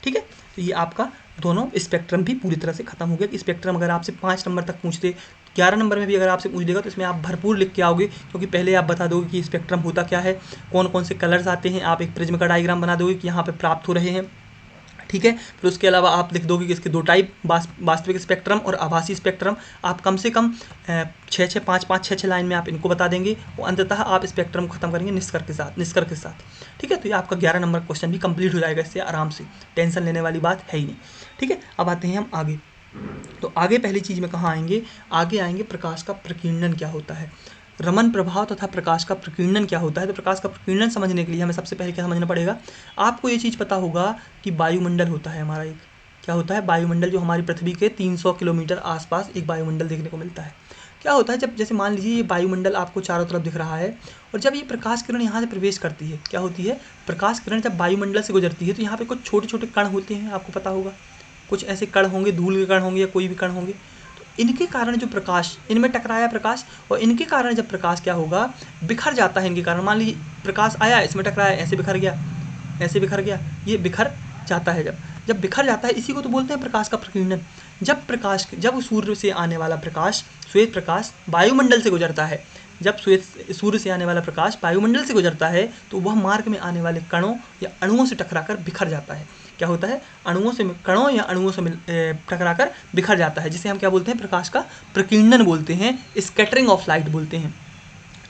ठीक है, तो ये आपका दोनों स्पेक्ट्रम भी पूरी तरह से खत्म हो गया। स्पेक्ट्रम अगर आपसे 5 नंबर तक पूछते, 11 नंबर में भी अगर आपसे पूछ देगा तो इसमें आप भरपूर लिख के आओगे, क्योंकि पहले आप बता दोगे कि स्पेक्ट्रम होता क्या है, कौन कौन से कलर्स आते हैं, आप एक प्रिज्म का डायग्राम बना दोगे कि यहाँ पे प्राप्त हो रहे हैं। ठीक है, फिर उसके अलावा आप लिख दोगे कि इसके 2 टाइप, वास्तविक स्पेक्ट्रम और आभासी स्पेक्ट्रम। आप कम से कम 6 लाइन में आप इनको बता देंगे और अंततः आप स्पेक्ट्रम को खत्म करेंगे निष्कर्ष के साथ। ठीक है, तो ये आपका 11 नंबर क्वेश्चन भी कंप्लीट हो जाएगा इससे आराम से, टेंशन लेने वाली बात है ही नहीं। ठीक है, अब आते हैं हम आगे। तो आगे पहली चीज़ में कहाँ आएंगे, आगे आएंगे प्रकाश का प्रकीर्णन क्या होता है, रमन प्रभाव तथा प्रकाश का प्रकीर्णन क्या होता है। तो प्रकाश का प्रकीर्णन समझने के लिए हमें सबसे पहले क्या समझना पड़ेगा, आपको ये चीज़ पता होगा कि वायुमंडल होता है हमारा एक, क्या होता है, वायुमंडल, जो हमारी पृथ्वी के 300 किलोमीटर आसपास एक वायुमंडल देखने को मिलता है। क्या होता है, जब जैसे मान लीजिए ये वायुमंडल आपको चारों तरफ दिख रहा है और जब ये प्रकाश किरण यहाँ से प्रवेश करती है, क्या होती है, प्रकाश किरण जब वायुमंडल से गुजरती है तो यहाँ पे कुछ छोटे छोटे कण होते हैं, आपको पता होगा, कुछ ऐसे कण होंगे, धूल के कण होंगे या कोई भी कण होंगे। तो इनके कारण जो प्रकाश, इनमें टकराया प्रकाश, और इनके कारण जब प्रकाश क्या होगा, बिखर जाता है। इनके कारण मान लीजिए प्रकाश आया, इसमें टकराया, ऐसे बिखर गया, ऐसे बिखर गया, ये बिखर जाता है। जब बिखर जाता है, इसी को तो बोलते हैं प्रकाश का प्रकीर्णन। जब सूर्य से आने वाला प्रकाश, श्वेत प्रकाश वायुमंडल से गुजरता है, जब सूर्य से आने वाला प्रकाश वायुमंडल से गुजरता है तो वह मार्ग में आने वाले कणों या अणुओं से टकराकर बिखर जाता है। क्या होता है, कणों या अणुओं से टकराकर बिखर जाता है, जिसे हम क्या बोलते हैं, प्रकाश का प्रकीर्णन बोलते हैं, स्कैटरिंग ऑफ लाइट बोलते हैं।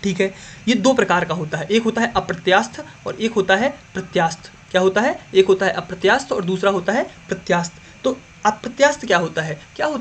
ठीक है, ये 2 प्रकार का होता है, एक होता है अप्रत्यास्थ और एक होता है प्रत्यास्थ। क्या होता है, एक होता है अप्रत्यास्थ और दूसरा होता है प्रत्यास्थ। तो अप्रत्यास्थ क्या होता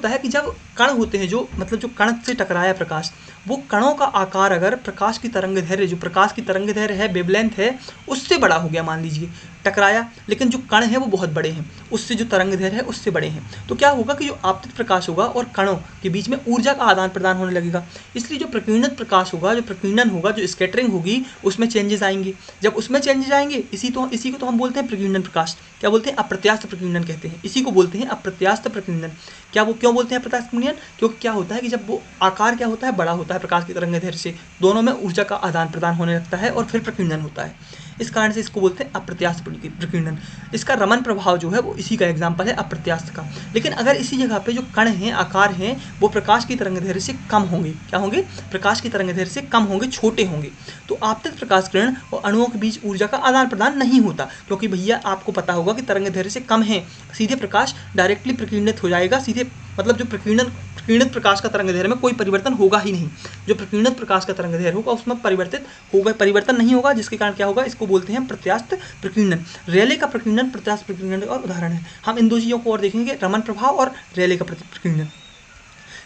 है, कि जब कण होते हैं, जो मतलब जो कण से टकराया प्रकाश, वो कणों का आकार अगर प्रकाश की तरंगदैर्घ्य, जो प्रकाश की तरंगदैर्घ्य है, वेवलेंथ है, उससे बड़ा हो गया, मान लीजिए टकराया, लेकिन जो कण है वो बहुत बड़े हैं, उससे जो तरंगदैर्घ्य है उससे बड़े हैं, तो क्या होगा कि जो आपतित प्रकाश होगा और कणों के बीच में ऊर्जा का आदान प्रदान होने लगेगा। इसलिए जो प्रकीर्णित प्रकाश होगा, जो प्रकीर्णन होगा, जो स्कैटरिंग होगी, उसमें चेंजेस आएंगे। जब उसमें चेंजेस आएंगे, इसी को तो हम बोलते हैं प्रकीर्णन प्रकाश। क्या बोलते हैं, अप्रत्यास्थ प्रकीर्णन कहते हैं, इसी को बोलते हैं अप्रत्यास्थ प्रकीर्णन। क्या वो क्यों बोलते हैं अप्रत्यास्थ प्रकीर्णन, क्योंकि क्या होता है कि जब वो आकार क्या होता है, बड़ा होता होता है प्रकाश की तरंग दैर्ध्य से, दोनों में ऊर्जा का आदान प्रदान होने लगता है और फिर प्रकीर्णन होता है। इस कारण से इसको बोलते हैं अप्रत्यास्थ प्रकीर्णन। इसका रमन प्रभाव जो है वो इसी का एग्जाम्पल है अप्रत्यास्थ का। लेकिन अगर इसी जगह पे जो कण हैं, आकार हैं, वो प्रकाश की तरंग दैर्ध्य से कम होंगे, क्या होंगे, प्रकाश की तरंग दैर्ध्य से कम होंगे, छोटे होंगे, तो आपतित प्रकाश किरण और अणुओं के बीच ऊर्जा का आदान प्रदान नहीं होता, क्योंकि भैया आपको पता होगा कि तरंग दैर्ध्य से कम है, सीधे प्रकाश डायरेक्टली प्रकीर्णित हो जाएगा, सीधे मतलब जो प्रकीर्णित प्रकाश का तरंग दैर्ध्य में कोई परिवर्तन होगा ही नहीं। जो प्रकीर्णित प्रकाश का तरंग दैर्ध्य होगा उसमें परिवर्तन नहीं होगा, जिसके कारण क्या होगा, इसको बोलते हैं प्रत्यास्थ प्रकीर्णन। रेले का प्रकीर्णन प्रत्यास्थ प्रकीर्णन का उदाहरण है। हम इन दो चीज़ों को और देखेंगे, रमन प्रभाव और रेले का प्रकीर्णन।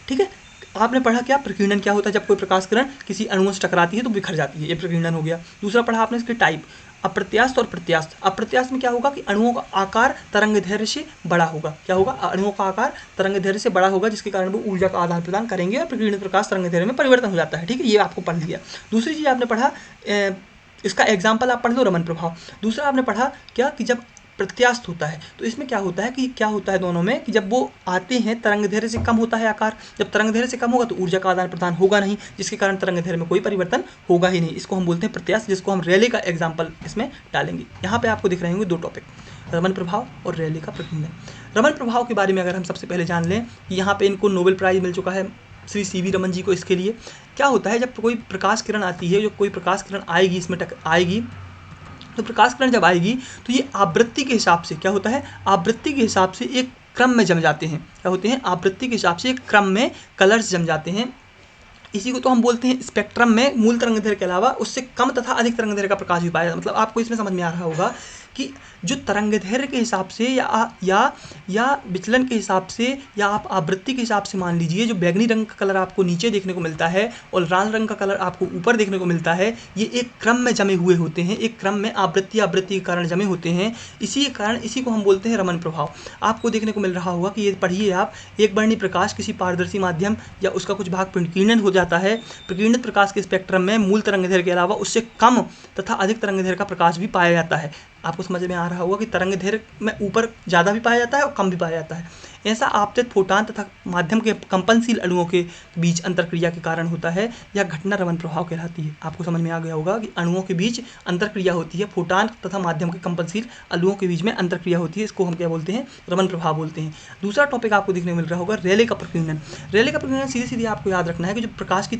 ठीक है, आपने पढ़ा क्या प्रकीर्णन क्या होता है, जब कोई प्रकाश किरण किसी अणुओं से टकराती है तो बिखर जाती है, ये प्रकीर्णन हो गया। दूसरा पढ़ा आपने इसके टाइप, अप्रत्यास्थ और प्रत्यास्थ। अप्रत्यास्थ में क्या होगा कि अणुओं का आकार तरंग दैर्ध्य से बड़ा होगा, क्या होगा, अणुओं का आकार तरंग दैर्ध्य से बड़ा होगा, जिसके कारण वो ऊर्जा का आदान प्रदान करेंगे और प्रकीर्णित प्रकाश तरंग दैर्ध्य में परिवर्तन हो जाता है। ठीक है, ये आपको पढ़ लिया। दूसरी चीज़ आपने पढ़ा, इसका एग्जाम्पल आप पढ़ लो, रमन प्रभाव। दूसरा आपने पढ़ा क्या कि जब प्रत्यास्थ होता है तो इसमें क्या होता है कि क्या होता है दोनों में कि जब वो आते हैं तरंग दैर्ध्य से कम होता है आकार, जब तरंग दैर्ध्य से कम होगा तो ऊर्जा का आदान प्रदान होगा नहीं, जिसके कारण तरंग दैर्ध्य में कोई परिवर्तन होगा ही नहीं। इसको हम बोलते हैं प्रत्यास्थ, जिसको हम रेले का एग्जाम्पल इसमें डालेंगे। यहाँ पे आपको दिख रहे होंगे दो टॉपिक, रमन प्रभाव और रेले का प्रकीर्णन। रमन प्रभाव के बारे में अगर हम सबसे पहले जान लें कि यहाँ पे इनको नोबेल प्राइज मिल चुका है श्री CV रमन जी को इसके लिए। क्या होता है, जब कोई प्रकाश किरण आती है, जो कोई प्रकाश किरण आएगी इसमें आएगी, तो प्रकाश किरण जब आएगी तो ये आवृत्ति के हिसाब से क्या होता है, आवृत्ति के हिसाब से एक क्रम में जम जाते हैं। क्या होते हैं, आवृत्ति के हिसाब से एक क्रम में कलर्स जम जाते हैं। इसी को तो हम बोलते हैं स्पेक्ट्रम में मूल तरंग दैर्ध्य के अलावा उससे कम तथा अधिक तरंग दैर्ध्य का प्रकाश भी पाया। मतलब आपको इसमें समझ में आ रहा होगा कि जो तरंग दैर्ध्य के हिसाब से या विचलन के हिसाब से या आप आवृत्ति के हिसाब से मान लीजिए, जो बैगनी रंग का कलर आपको नीचे देखने को मिलता है और लाल रंग का कलर आपको ऊपर देखने को मिलता है, ये एक क्रम में जमे हुए होते हैं, एक क्रम में आवृत्ति के कारण जमे होते हैं। इसी के कारण इसी को हम बोलते हैं रमन प्रभाव। आपको देखने को मिल रहा होगा कि ये पढ़िए आप, एक वर्णी प्रकाश किसी पारदर्शी माध्यम या उसका कुछ भाग प्रकीर्णन हो जाता है। प्रकीर्णित प्रकाश के स्पेक्ट्रम में मूल तरंग दैर्ध्य के अलावा उससे कम तथा अधिक तरंग दैर्ध्य का प्रकाश भी पाया जाता है। आपको समझ में आ रहा होगा कि तरंग दैर्ध्य में ऊपर ज़्यादा भी पाया जाता है और कम भी पाया जाता है। ऐसा आपतित फोटान तथा माध्यम के कंपनशील अणुओं के बीच अंतरक्रिया के कारण होता है। यह घटना रमन प्रभाव कहलाती है। आपको समझ में आ गया होगा कि अणुओं के बीच अंतरक्रिया होती है, फोटान तथा माध्यम के कंपनशील अणुओं के बीच में अंतरक्रिया होती है, इसको हम क्या बोलते हैं, रमन प्रभाव बोलते हैं। दूसरा टॉपिक आपको देखने को मिल रहा होगा रेले का प्रकीर्णन। रेले का प्रकीर्णन सीधे सीधे आपको याद रखना है कि जो प्रकाश की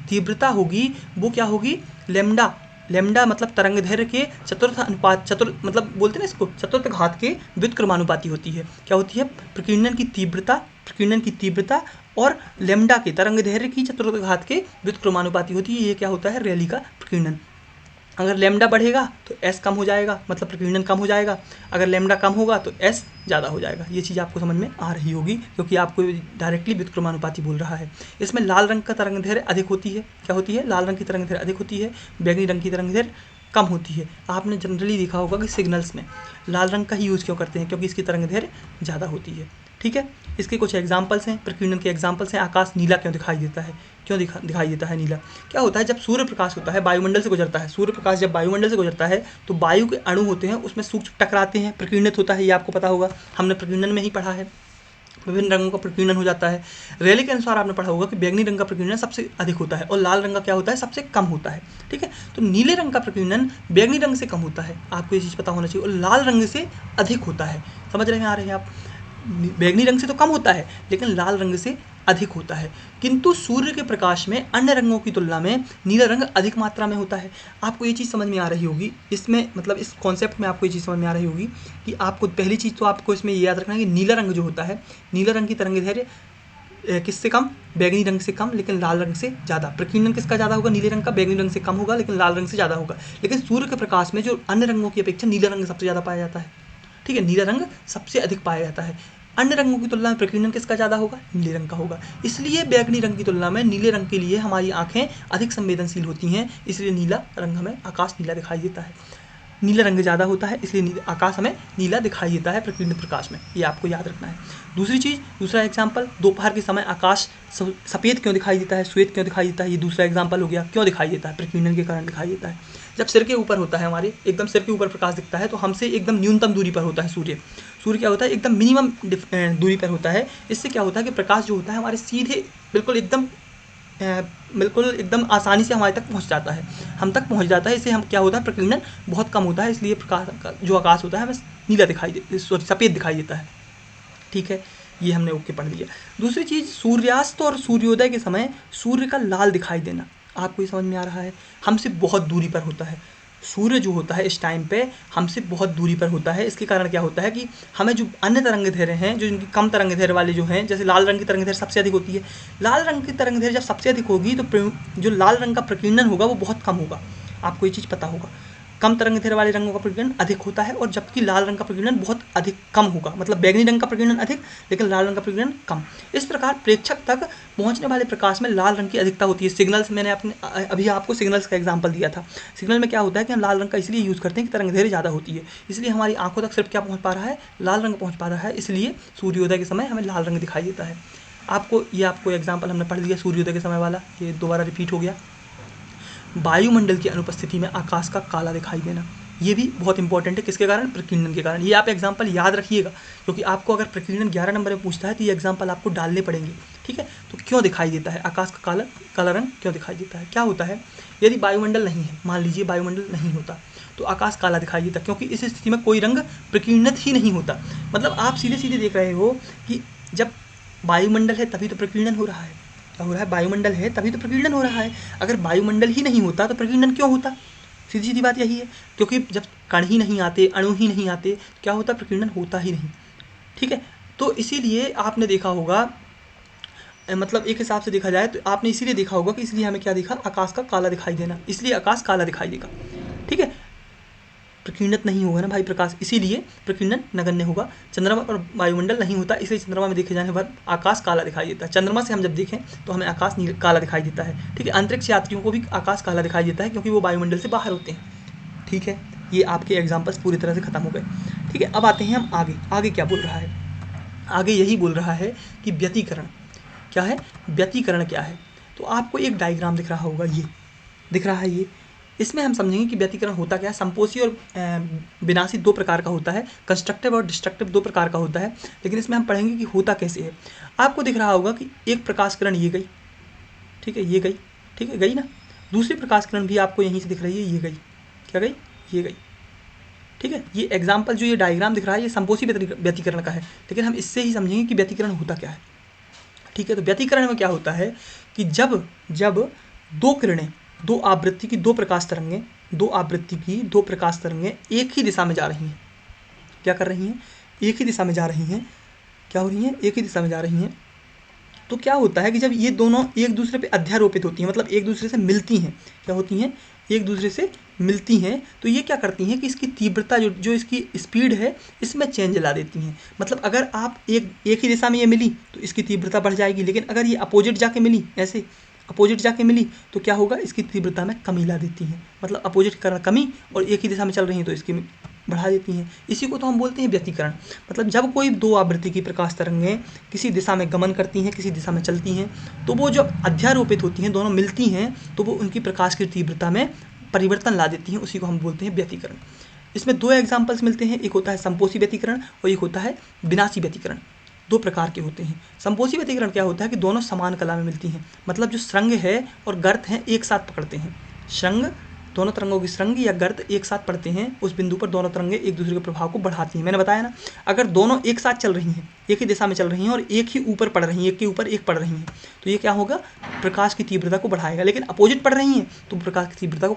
तीव्रता होगी वो क्या होगी, लैम्डा मतलब तरंग दैर्ध्य के मतलब बोलते हैं ना इसको, चतुर्थ घात के व्युत्क्रमानुपाती होती है। क्या होती है, प्रकीर्णन की तीव्रता और लैम्डा के तरंग दैर्ध्य की चतुर्थ घात के व्युत्क्रमानुपाती होती है। ये क्या होता है, रेले का प्रकीर्णन। अगर लैम्डा बढ़ेगा तो S कम हो जाएगा, मतलब प्रकीर्णन कम हो जाएगा। अगर लैम्डा कम होगा तो S ज़्यादा हो जाएगा। ये चीज़ आपको समझ में आ रही होगी, क्योंकि आपको डायरेक्टली व्युत्क्रमानुपाती बोल रहा है। इसमें लाल रंग का तरंग दैर्ध्य अधिक होती है। क्या होती है, लाल रंग की तरंग दैर्ध्य अधिक होती है, बैगनी रंग की तरंग दैर्ध्य कम होती है। आपने जनरली देखा होगा कि सिग्नल्स में लाल रंग का ही यूज़ क्यों करते हैं, क्योंकि इसकी तरंग दैर्ध्य ज़्यादा होती है। ठीक है, इसके कुछ एग्जाम्पल्स हैं, प्रकीर्णन के एग्जाम्पल्स हैं। आकाश नीला क्यों दिखाई देता है, दिखाई देता है नीला? क्या होता है, जब सूर्य प्रकाश होता है, वायुमंडल से गुजरता है, सूर्य प्रकाश जब वायुमंडल से गुजरता है तो वायु के अणु होते हैं उसमें सूक्ष्म टकराते हैं, प्रकीर्णित होता है। ये आपको पता होगा, हमने प्रकीर्णन में ही पढ़ा है, विभिन्न रंगों का प्रकीर्णन हो जाता है। रेले के अनुसार आपने पढ़ा होगा कि बैगनी रंग का प्रकीर्णन सबसे अधिक होता है और लाल रंग का क्या होता है, सबसे कम होता है। ठीक है, तो नीले रंग का प्रकीर्णन बैगनी रंग से कम होता है, आपको ये चीज़ पता होना चाहिए, और लाल रंग से अधिक होता है। समझ रहे हैं, आ रहे हैं आप? बैगनी रंग से तो कम होता है लेकिन लाल रंग से अधिक होता है। किंतु सूर्य के प्रकाश में अन्य रंगों की तुलना में नीला रंग अधिक मात्रा में होता है। आपको ये चीज़ समझ में आ रही होगी, इसमें मतलब इस कॉन्सेप्ट में आपको ये चीज़ समझ में आ रही होगी कि आपको पहली चीज़ तो आपको इसमें ये याद रखना है कि नीला रंग जो होता है, नीला रंग की तरंग दैर्ध्य किससे कम, बैगनी रंग से कम, लेकिन लाल रंग से ज़्यादा। प्रकीर्णन किसका ज़्यादा होगा, नीले रंग का, बैगनी रंग से कम होगा लेकिन लाल रंग से ज़्यादा होगा। लेकिन सूर्य के प्रकाश में जो अन्य रंगों की अपेक्षा नीला रंग सबसे ज़्यादा पाया जाता है। ठीक है, नीला रंग सबसे अधिक पाया जाता है। अन्य रंगों की तुलना में प्रकीर्णन किसका ज़्यादा होगा, नीले रंग का होगा। इसलिए बैगनी रंग की तुलना में नीले रंग के लिए हमारी आँखें अधिक संवेदनशील होती हैं, इसलिए नीला रंग हमें, आकाश नीला दिखाई देता है। नीला रंग ज़्यादा होता है इसलिए आकाश हमें नीला दिखाई देता है प्रकीर्णित प्रकाश में, ये आपको याद रखना है। दूसरी चीज़, दूसरा एग्जाम्पल, दोपहर के समय आकाश सफ़ेद क्यों दिखाई देता है, श्वेत क्यों दिखाई देता है, ये दूसरा एग्जाम्पल हो गया। क्यों दिखाई देता है, प्रकीर्णन के कारण दिखाई देता है। जब सिर के ऊपर होता है, हमारे एकदम सिर के ऊपर प्रकाश दिखता है तो हमसे एकदम न्यूनतम दूरी पर होता है सूर्य क्या होता है, एकदम मिनिमम दूरी पर होता है। इससे क्या होता है कि प्रकाश जो होता है हमारे सीधे बिल्कुल एकदम बिल्कुल एकदम आसानी से हमारे तक पहुंच जाता है, हम तक पहुंच जाता है। इससे हम क्या होता है, प्रकीर्णन बहुत कम होता है, इसलिए प्रकाश का जो आकाश होता है हमें नीला सॉरी सफ़ेद दिखाई देता है। ठीक है, ये हमने ओके पढ़ लिया। दूसरी चीज़, सूर्यास्त और सूर्योदय के समय सूर्य का लाल दिखाई देना। आपको ये समझ में आ रहा है, हमसे बहुत दूरी पर होता है सूर्य जो होता है इस टाइम पे हमसे बहुत दूरी पर होता है। इसके कारण क्या होता है कि हमें जो अन्य तरंग धैर्य हैं, जो इनकी कम तरंग धैर्य वाले जो हैं, जैसे लाल रंग की तरंग धैर्य सबसे अधिक होती है। लाल रंग की तरंग धैर्य जब सबसे अधिक होगी तो जो लाल रंग का प्रकीर्णन होगा वो बहुत कम होगा। आपको ये चीज़ पता होगा, कम तरंग धैर्य वाले रंगों का प्रकीर्णन अधिक होता है, और जबकि लाल रंग का प्रकीर्णन बहुत अधिक कम होगा। मतलब बैगनी रंग का प्रकीर्णन अधिक, लेकिन लाल रंग का प्रकीर्णन कम। इस प्रकार प्रेक्षक तक पहुंचने वाले प्रकाश में लाल रंग की अधिकता होती है। सिग्नल्स, मैंने अपने अभी आपको सिग्नल्स का एग्जांपल दिया था। सिग्नल में क्या होता है कि हम लाल रंग का इसलिए यूज़ करते हैं कि तरंग धैर्य ज़्यादा होती है, इसलिए हमारी आंखों तक सिर्फ क्या पहुँच पा रहा है, लाल रंग पहुँच पा रहा है, इसलिए सूर्योदय के समय हमें लाल रंग दिखाई देता है। आपको एग्जाम्पल हमने पढ़ लिया सूर्योदय के समय वाला, ये दोबारा रिपीट हो गया। वायुमंडल की अनुपस्थिति में आकाश का काला दिखाई देना, ये भी बहुत इंपॉर्टेंट है। किसके कारण, प्रकीर्णन के कारण। ये आप एग्जाम्पल याद रखिएगा, क्योंकि आपको अगर प्रकीर्णन 11 नंबर में पूछता है तो ये एग्जाम्पल आपको डालने पड़ेंगे। ठीक है, तो क्यों दिखाई देता है आकाश का काला रंग क्यों दिखाई देता है? क्या होता है, यदि वायुमंडल नहीं है, मान लीजिए वायुमंडल नहीं होता तो आकाश काला दिखाई देता, क्योंकि इस स्थिति में कोई रंग प्रकीर्णित ही नहीं होता। मतलब आप सीधे सीधे देख रहे हो कि जब वायुमंडल है तभी तो प्रकीर्णन हो रहा है। क्या हो रहा है, वायुमंडल है तभी तो प्रकीर्णन हो रहा है। अगर वायुमंडल ही नहीं होता तो प्रकीर्णन क्यों होता? सीधी सीधी बात यही है, क्योंकि जब कण ही नहीं आते, अणु ही नहीं आते, तो क्या होता, प्रकीर्णन होता ही नहीं। ठीक है, तो इसीलिए आपने देखा होगा, मतलब एक हिसाब से देखा जाए तो आपने इसीलिए देखा होगा कि इसलिए हमें क्या देखा, आकाश का काला दिखाई देना, इसलिए आकाश काला दिखाई देगा। ठीक है, प्रकीर्णित नहीं होगा ना भाई प्रकाश, इसीलिए प्रकीर्णन नगण्य होगा। चंद्रमा और वायुमंडल नहीं होता, इसलिए चंद्रमा में देखे जाने पर आकाश काला दिखाई देता है। चंद्रमा से हम जब देखें तो हमें आकाश काला दिखाई देता है। ठीक है, अंतरिक्ष यात्रियों को भी आकाश काला दिखाई देता है, क्योंकि वो वायुमंडल से बाहर होते हैं। ठीक है, ये आपके एग्जाम्पल्स पूरी तरह से खत्म हो गए। ठीक है, अब आते हैं हम आगे क्या बोल रहा है। आगे यही बोल रहा है कि व्यतिकरण क्या है, व्यतिकरण क्या है। तो आपको एक डायग्राम दिख रहा होगा, ये दिख रहा है, ये इसमें हम समझेंगे कि व्यतिकरण होता क्या है। संपोषी और विनाशी दो प्रकार का होता है, कंस्ट्रक्टिव और डिस्ट्रक्टिव दो प्रकार का होता है, लेकिन इसमें हम पढ़ेंगे कि होता कैसे है। आपको दिख रहा होगा कि एक प्रकाश किरण ये गई, ठीक है, ये गई, ठीक है, गई ना। दूसरी प्रकाश किरण भी आपको यहीं से दिख रही है, ये गई, क्या गई, ये गई। ठीक है, ये एग्जाम्पल जो ये डायग्राम दिख रहा है ये संपोषी व्यतिकरण का है, लेकिन हम इससे ही समझेंगे कि व्यतिकरण होता क्या है। ठीक है, तो व्यतिकरण में क्या होता है कि जब दो किरणें, दो आवृत्ति की दो प्रकाश तरंगें एक ही दिशा में जा रही हैं। क्या कर रही हैं, एक ही दिशा में जा रही हैं। क्या हो रही हैं, एक ही दिशा में जा रही हैं। तो क्या होता है कि जब ये दोनों एक दूसरे पे अध्यारोपित होती हैं, मतलब एक दूसरे से मिलती हैं, क्या होती हैं, एक दूसरे से मिलती हैं, तो ये क्या करती हैं कि इसकी तीव्रता जो इसकी स्पीड है इसमें चेंज ला देती हैं। मतलब अगर आप एक ही दिशा में ये मिली तो इसकी तीव्रता बढ़ जाएगी, लेकिन अगर ये अपोजिट जाके मिली, ऐसे अपोजिट जाके मिली तो क्या होगा, इसकी तीव्रता में कमी ला देती हैं। मतलब अपोजिट के कारण कमी, और एक ही दिशा में चल रही हैं तो इसकी बढ़ा देती हैं। इसी को तो हम बोलते हैं व्यतिकरण। मतलब जब कोई दो आवृत्ति की प्रकाश तरंगें किसी दिशा में गमन करती हैं, किसी दिशा में चलती हैं, तो वो जो अध्यारोपित होती हैं, दोनों मिलती हैं, तो वो उनकी प्रकाश की तीव्रता में परिवर्तन ला देती हैं। उसी को हम बोलते हैं व्यतिकरण। इसमें दो एग्जाम्पल्स मिलते हैं, एक होता है संपोषी व्यतिकरण और एक होता है विनाशी व्यतिकरण। दो प्रकार के होते हैं। संपोषी व्यतिकरण क्या होता है कि दोनों समान कला में मिलती हैं, मतलब जो श्रृंग है और गर्त है एक साथ पकड़ते हैं। श्रृंग, दोनों तरंगों की श्रृंग या गर्त एक साथ पड़ते हैं, उस बिंदु पर दोनों तरंगें एक दूसरे के प्रभाव को बढ़ाती हैं। मैंने बताया ना, अगर दोनों एक साथ चल रही हैं, एक ही दिशा में चल रही हैं और एक ही ऊपर पड़ रही हैं, एक के ऊपर एक पड़ रही हैं, तो ये क्या होगा, प्रकाश की तीव्रता को बढ़ाएगा। लेकिन अपोजिट पड़ रही हैं तो प्रकाश की तीव्रता को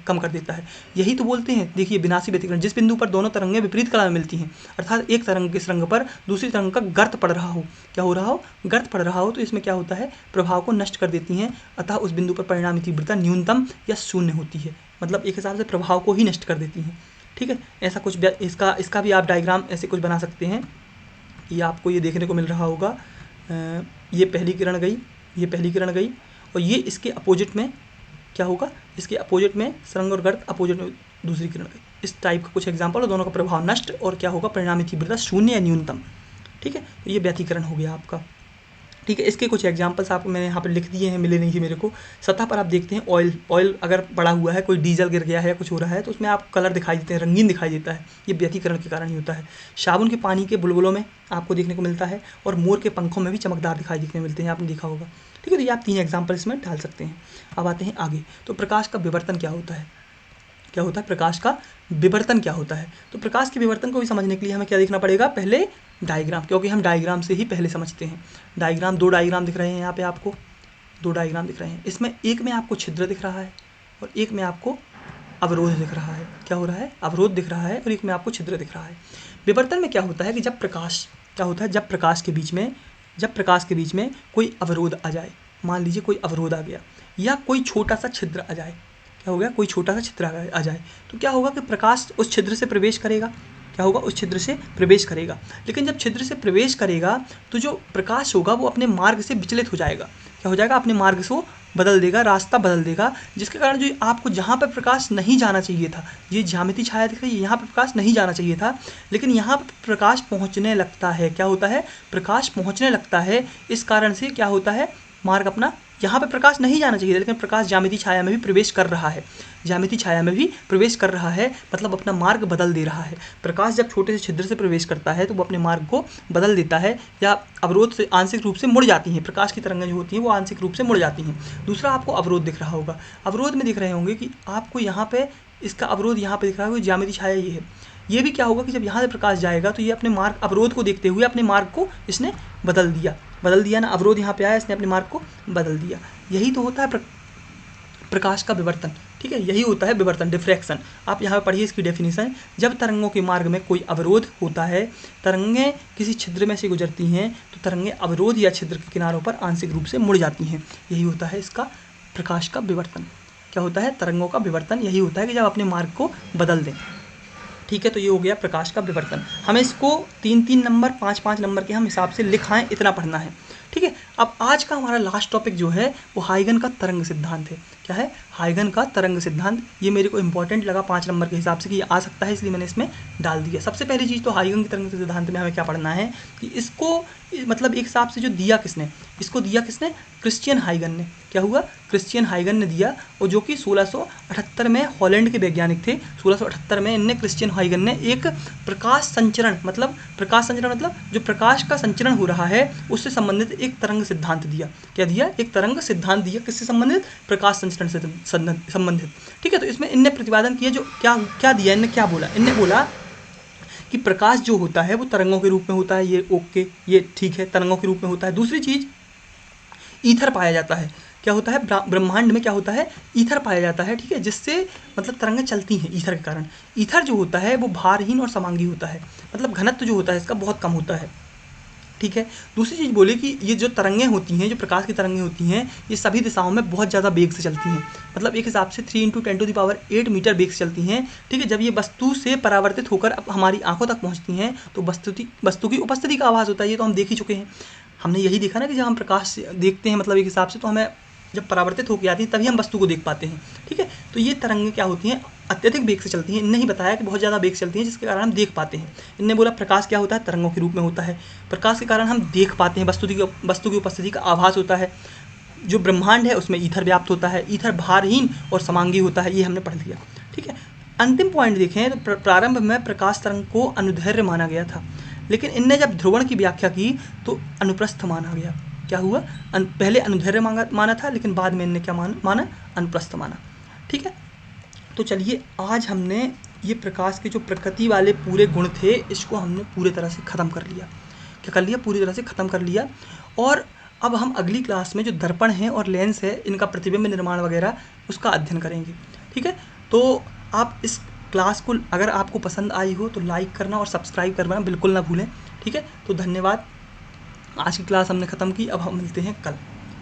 कम कर देता है। यही तो बोलते हैं, देखिए, विनाशी व्यतिकरण। जिस बिंदु पर दोनों तरंगें विपरीत कला में मिलती हैं, अर्थात एक तरंग की श्रृंग पर दूसरी तरंग का गर्त पड़ रहा हो, क्या हो रहा हो, गर्त पड़ रहा हो, तो इसमें क्या होता है, प्रभाव को नष्ट कर देती हैं, अतः उस बिंदु पर परिणामी तीव्रता न्यूनतम या शून्य होती है। मतलब एक हिसाब से प्रभाव को ही नष्ट कर देती हैं। ठीक है, ऐसा कुछ इसका भी आप डायग्राम ऐसे कुछ बना सकते हैं कि आपको ये देखने को मिल रहा होगा। ये पहली किरण गई और ये इसके अपोजिट में क्या होगा, इसके अपोजिट में श्रृंग और गर्त, अपोजिट में दूसरी किरण गई। इस टाइप का कुछ एग्जाम्पल, और दोनों का प्रभाव नष्ट, और क्या होगा, परिणामी तीव्रता शून्य या न्यूनतम। ठीक है, तो ये व्यतिकरण हो गया आपका। ठीक है। इसके कुछ एग्जांपल्स आपको मैंने यहाँ पर लिख दिए हैं, मिले नहीं मेरे को। सतह पर आप देखते हैं ऑयल अगर पड़ा हुआ है, कोई डीजल गिर गया है या कुछ हो रहा है तो उसमें आपको कलर दिखाई देते हैं, रंगीन दिखाई देता है, ये व्यतिकरण के कारण ही होता है। साबुन के पानी के बुलबुलों में आपको देखने को मिलता है, और मोर के पंखों में भी चमकदार दिखाई देखने को मिलते हैं, आपने देखा होगा। ठीक है, तो ये आप 3 एग्जाम्पल इसमें डाल सकते हैं। अब आते हैं आगे, तो प्रकाश का विवर्तन क्या होता है? क्या होता है प्रकाश का विवर्तन क्या होता है? तो प्रकाश के विवर्तन को भी समझने के लिए हमें क्या देखना पड़ेगा? पहले डायग्राम, क्योंकि हम डायग्राम से ही पहले समझते हैं। डायग्राम, 2 डायग्राम दिख रहे हैं यहाँ पे आपको, 2 डायग्राम दिख रहे हैं। इसमें एक में आपको छिद्र दिख रहा है और एक में आपको अवरोध दिख रहा है। क्या हो रहा है? अवरोध दिख रहा है और एक में आपको छिद्र दिख रहा है। विवर्तन में क्या होता है कि जब प्रकाश, क्या होता है, जब प्रकाश के बीच में कोई अवरोध आ जाए, मान लीजिए कोई अवरोध आ गया या कोई छोटा सा छिद्र आ जाए, क्या हो गया? कोई छोटा सा छिद्र आ जाए, तो क्या होगा कि प्रकाश उस छिद्र से प्रवेश करेगा। क्या होगा? उस छिद्र से प्रवेश करेगा। लेकिन जब छिद्र से प्रवेश करेगा तो जो प्रकाश होगा वो अपने मार्ग से विचलित हो जाएगा। क्या हो जाएगा? अपने मार्ग से वो बदल देगा, रास्ता बदल देगा, जिसके कारण जो आपको जहाँ पर प्रकाश नहीं जाना चाहिए था, ये ज्यामिति छाया दिख रही है, यहाँ पर प्रकाश नहीं जाना चाहिए था, लेकिन यहाँ पर प्रकाश पहुँचने लगता है। क्या होता है? प्रकाश पहुँचने लगता है। इस कारण से क्या होता है? मार्ग अपना, यहाँ पे प्रकाश नहीं जाना चाहिए लेकिन प्रकाश ज्यामिति छाया में भी प्रवेश कर रहा है, ज्यामिति छाया में भी प्रवेश कर रहा है, मतलब अपना मार्ग बदल दे रहा है। प्रकाश जब छोटे से छिद्र से प्रवेश करता है तो वो अपने मार्ग को बदल देता है या अवरोध से आंशिक रूप से मुड़ जाती हैं। प्रकाश की तरंगें जो होती हैं वो आंशिक रूप से मुड़ जाती हैं। दूसरा आपको अवरोध दिख रहा होगा, अवरोध में दिख रहे होंगे कि आपको यहाँ पे इसका अवरोध यहाँ पे दिख रहा है, ज्यामिति छाया ये है। ये भी क्या होगा कि जब यहाँ से प्रकाश जाएगा तो ये अपने मार्ग, अवरोध को देखते हुए अपने मार्ग को इसने बदल दिया ना। अवरोध यहाँ पे आया, इसने अपने मार्ग को बदल दिया। यही तो होता है प्रकाश का विवर्तन। ठीक है, यही होता है विवर्तन, डिफ्रैक्शन। आप यहाँ पे पढ़िए इसकी डेफिनेशन। जब तरंगों के मार्ग में कोई अवरोध होता है, तरंगें किसी छिद्र में से गुजरती हैं तो तरंगें अवरोध या छिद्र के किनारों पर आंशिक रूप से मुड़ जाती हैं। यही होता है इसका प्रकाश का विवर्तन। क्या होता है? तरंगों का विवर्तन यही होता है कि जब अपने मार्ग को बदल दें। ठीक है, तो ये हो गया प्रकाश का विवर्तन। हमें इसको 3-3 नंबर, 5-5 नंबर के हम हिसाब से लिखाएं, इतना पढ़ना है। ठीक है, अब आज का हमारा लास्ट टॉपिक जो है वो हाइगन का तरंग सिद्धांत है। क्या है? हाइगन का तरंग सिद्धांत। ये मेरे को इंपॉर्टेंट लगा 5 नंबर के हिसाब से कि ये आ सकता है, इसलिए मैंने इसमें डाल दिया। सबसे पहली चीज़ तो हाइगन के तरंग सिद्धांत में हमें क्या पढ़ना है कि इसको, मतलब एक हिसाब से जो दिया किसने, इसको दिया किसने? क्रिश्चियन हाइगन ने। क्या हुआ? क्रिश्चियन हाइगन ने दिया, और जो कि 1678 में हॉलैंड के वैज्ञानिक थे। 1678 में इनने, क्रिश्चियन हाइगन ने एक प्रकाश संचरण मतलब जो प्रकाश का संचरण हो रहा है उससे संबंधित एक तरंग सिद्धांत दिया। क्या दिया? एक तरंग सिद्धांत दिया। किससे संबंधित? प्रकाश संचरण से संबंधित। ठीक है, तो इसमें इनने प्रतिपादन किया, जो क्या दिया, इनने क्या बोला? इनने बोला कि प्रकाश जो होता है वो तरंगों के रूप में होता है। ये ओके, ये ठीक है, तरंगों के रूप में होता है। दूसरी चीज़, ईथर पाया जाता है। क्या होता है? ब्रह्मांड में क्या होता है? ईथर पाया जाता है। ठीक है, जिससे मतलब तरंगें चलती हैं ईथर के कारण। ईथर जो होता है वो भारहीन और समांगी होता है, मतलब घनत्व जो होता है इसका बहुत कम होता है। ठीक है, दूसरी चीज़ बोले कि ये जो तरंगें होती हैं, जो प्रकाश की तरंगें होती हैं, ये सभी दिशाओं में बहुत ज़्यादा वेग से चलती हैं। मतलब एक हिसाब से 3 × 10⁸ मीटर वेग से चलती हैं। ठीक है, जब ये वस्तु से परावर्तित होकर हमारी आंखों तक पहुँचती हैं तो वस्तु की उपस्थिति का आभास होता है। ये तो हम देख ही चुके हैं। हमने यही देखा ना कि जब हम प्रकाश देखते हैं, मतलब एक हिसाब से, तो हमें जब परावर्तित होकर आती है तभी हम वस्तु को देख पाते हैं। ठीक है, तो ये तरंगें क्या होती हैं? अत्यधिक वेग से चलती हैं। इनने ही बताया कि बहुत ज़्यादा वेग चलती हैं, जिसके कारण हम देख पाते हैं। इनने बोला प्रकाश क्या होता है? तरंगों के रूप में होता है। प्रकाश के कारण हम देख पाते हैं, वस्तु की उपस्थिति का आभास होता है। जो ब्रह्मांड है उसमें ईथर व्याप्त होता है। ईथर भारहीन और समांगी होता है, ये हमने पढ़ लिया। ठीक है, अंतिम पॉइंट देखें तो प्रारंभ में प्रकाश तरंग को अनुदैर्ध्य माना गया था, लेकिन इनने जब ध्रुवण की व्याख्या की तो अनुप्रस्थ माना गया। क्या हुआ? पहले अनुदैर्ध्य माना था, लेकिन बाद में इनने क्या माना? अनुप्रस्थ माना। ठीक है, तो चलिए आज हमने ये प्रकाश के जो प्रकृति वाले पूरे गुण थे इसको हमने पूरी तरह से ख़त्म कर लिया। क्या कर लिया? पूरी तरह से ख़त्म कर लिया। और अब हम अगली क्लास में जो दर्पण है और लेंस है, इनका प्रतिबिंब निर्माण वगैरह, उसका अध्ययन करेंगे। ठीक है, तो आप इस क्लास को, अगर आपको पसंद आई हो तो लाइक करना और सब्सक्राइब करना बिल्कुल ना भूलें। ठीक है, तो धन्यवाद। आज की क्लास हमने ख़त्म की, अब हम मिलते हैं कल।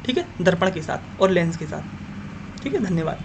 ठीक है, दर्पण के साथ और लेंस के साथ। ठीक है, धन्यवाद।